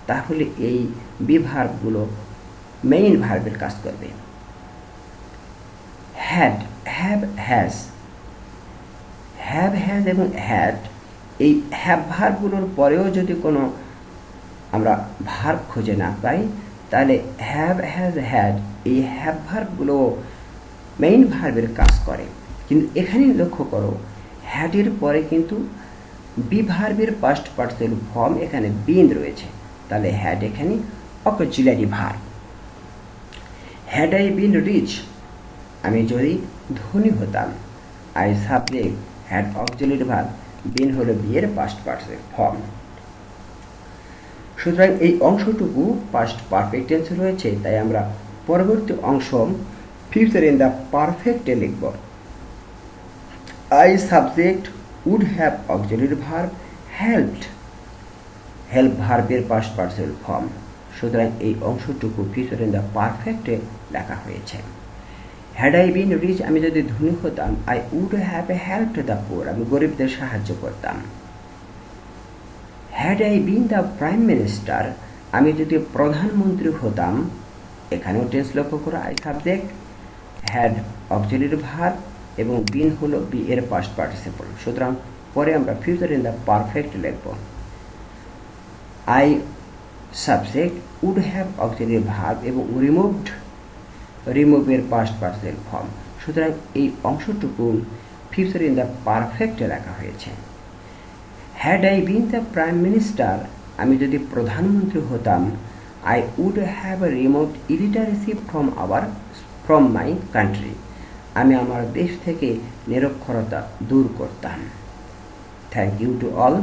তাহলে এই বি ভার্বগুলো মেইন ভার্বের কাজ করবে। Had, have, has, have, has এবং হ্যাড, এই হ্যাভ ভার্বগুলোর পরেও যদি কোনো আমরা ভার্ব খুঁজে না পাই, তাহলে হ্যাভ, হ্যাজ, হ্যাড এই হ্যাভ ভার্বগুলো মেইন ভার্বের কাজ করে। কিন্তু এখানে লক্ষ্য করো, হ্যাডের পরে কিন্তু বি ভার্বের পাস্ট পার্টিসিপল ফর্ম এখানে বিন রয়েছে, তাহলে হ্যাড এখানে auxiliary verb. Had I been rich, আমি যদি ধনী হতাম। I subject, had auxiliary verb, been হলো বি এর পাস্ট পার্টিসিপল ফর্ম। সুতরাং এই অংশটুকু পাস্ট পারফেক্ট টেন্সে রয়েছে, তাই আমরা পরবর্তী অংশ ফিউচার ইন দ্য পারফেক্টে লিখব। I subject would have auxiliary verb helped, help ভার্বের পাস্ট পার্টিসিপল ফর্ম। সুতরাং এই অংশটুকু ফিউচার ইন দ্য পারফেক্টে লেখা হয়েছে। হ্যাড আই বিন রিচ, আমি যদি ধনী হতাম। I would have helped the poor, আমি গরিবদের সাহায্য করতাম। Had I been the prime minister, আমি যদি প্রধানমন্ত্রী হতাম। এখানেও টেন্স লক্ষ্য করো, I subject, had auxiliary verb এবং বিন হলো বি এর পাস্ট পার্টিসিপল। সুতরাং পরে আমরা ফিউচার ইন দ্য পারফেক্ট লিখব। I subject, would have auxiliary verb এবং রিমুভড, রিমুভের পাস্ট পার্টিসিপল ফর্ম। সুতরাং এই অংশটুকু ফিউচার ইন দ্য পারফেক্টে লেখা হয়েছে। Had I been the prime minister, আমি যদি প্রধানমন্ত্রী হতাম। I would have removed illiteracy from my country, আমি আমার দেশ থেকে নিরক্ষরতা দূর করতাম। Thank you to all.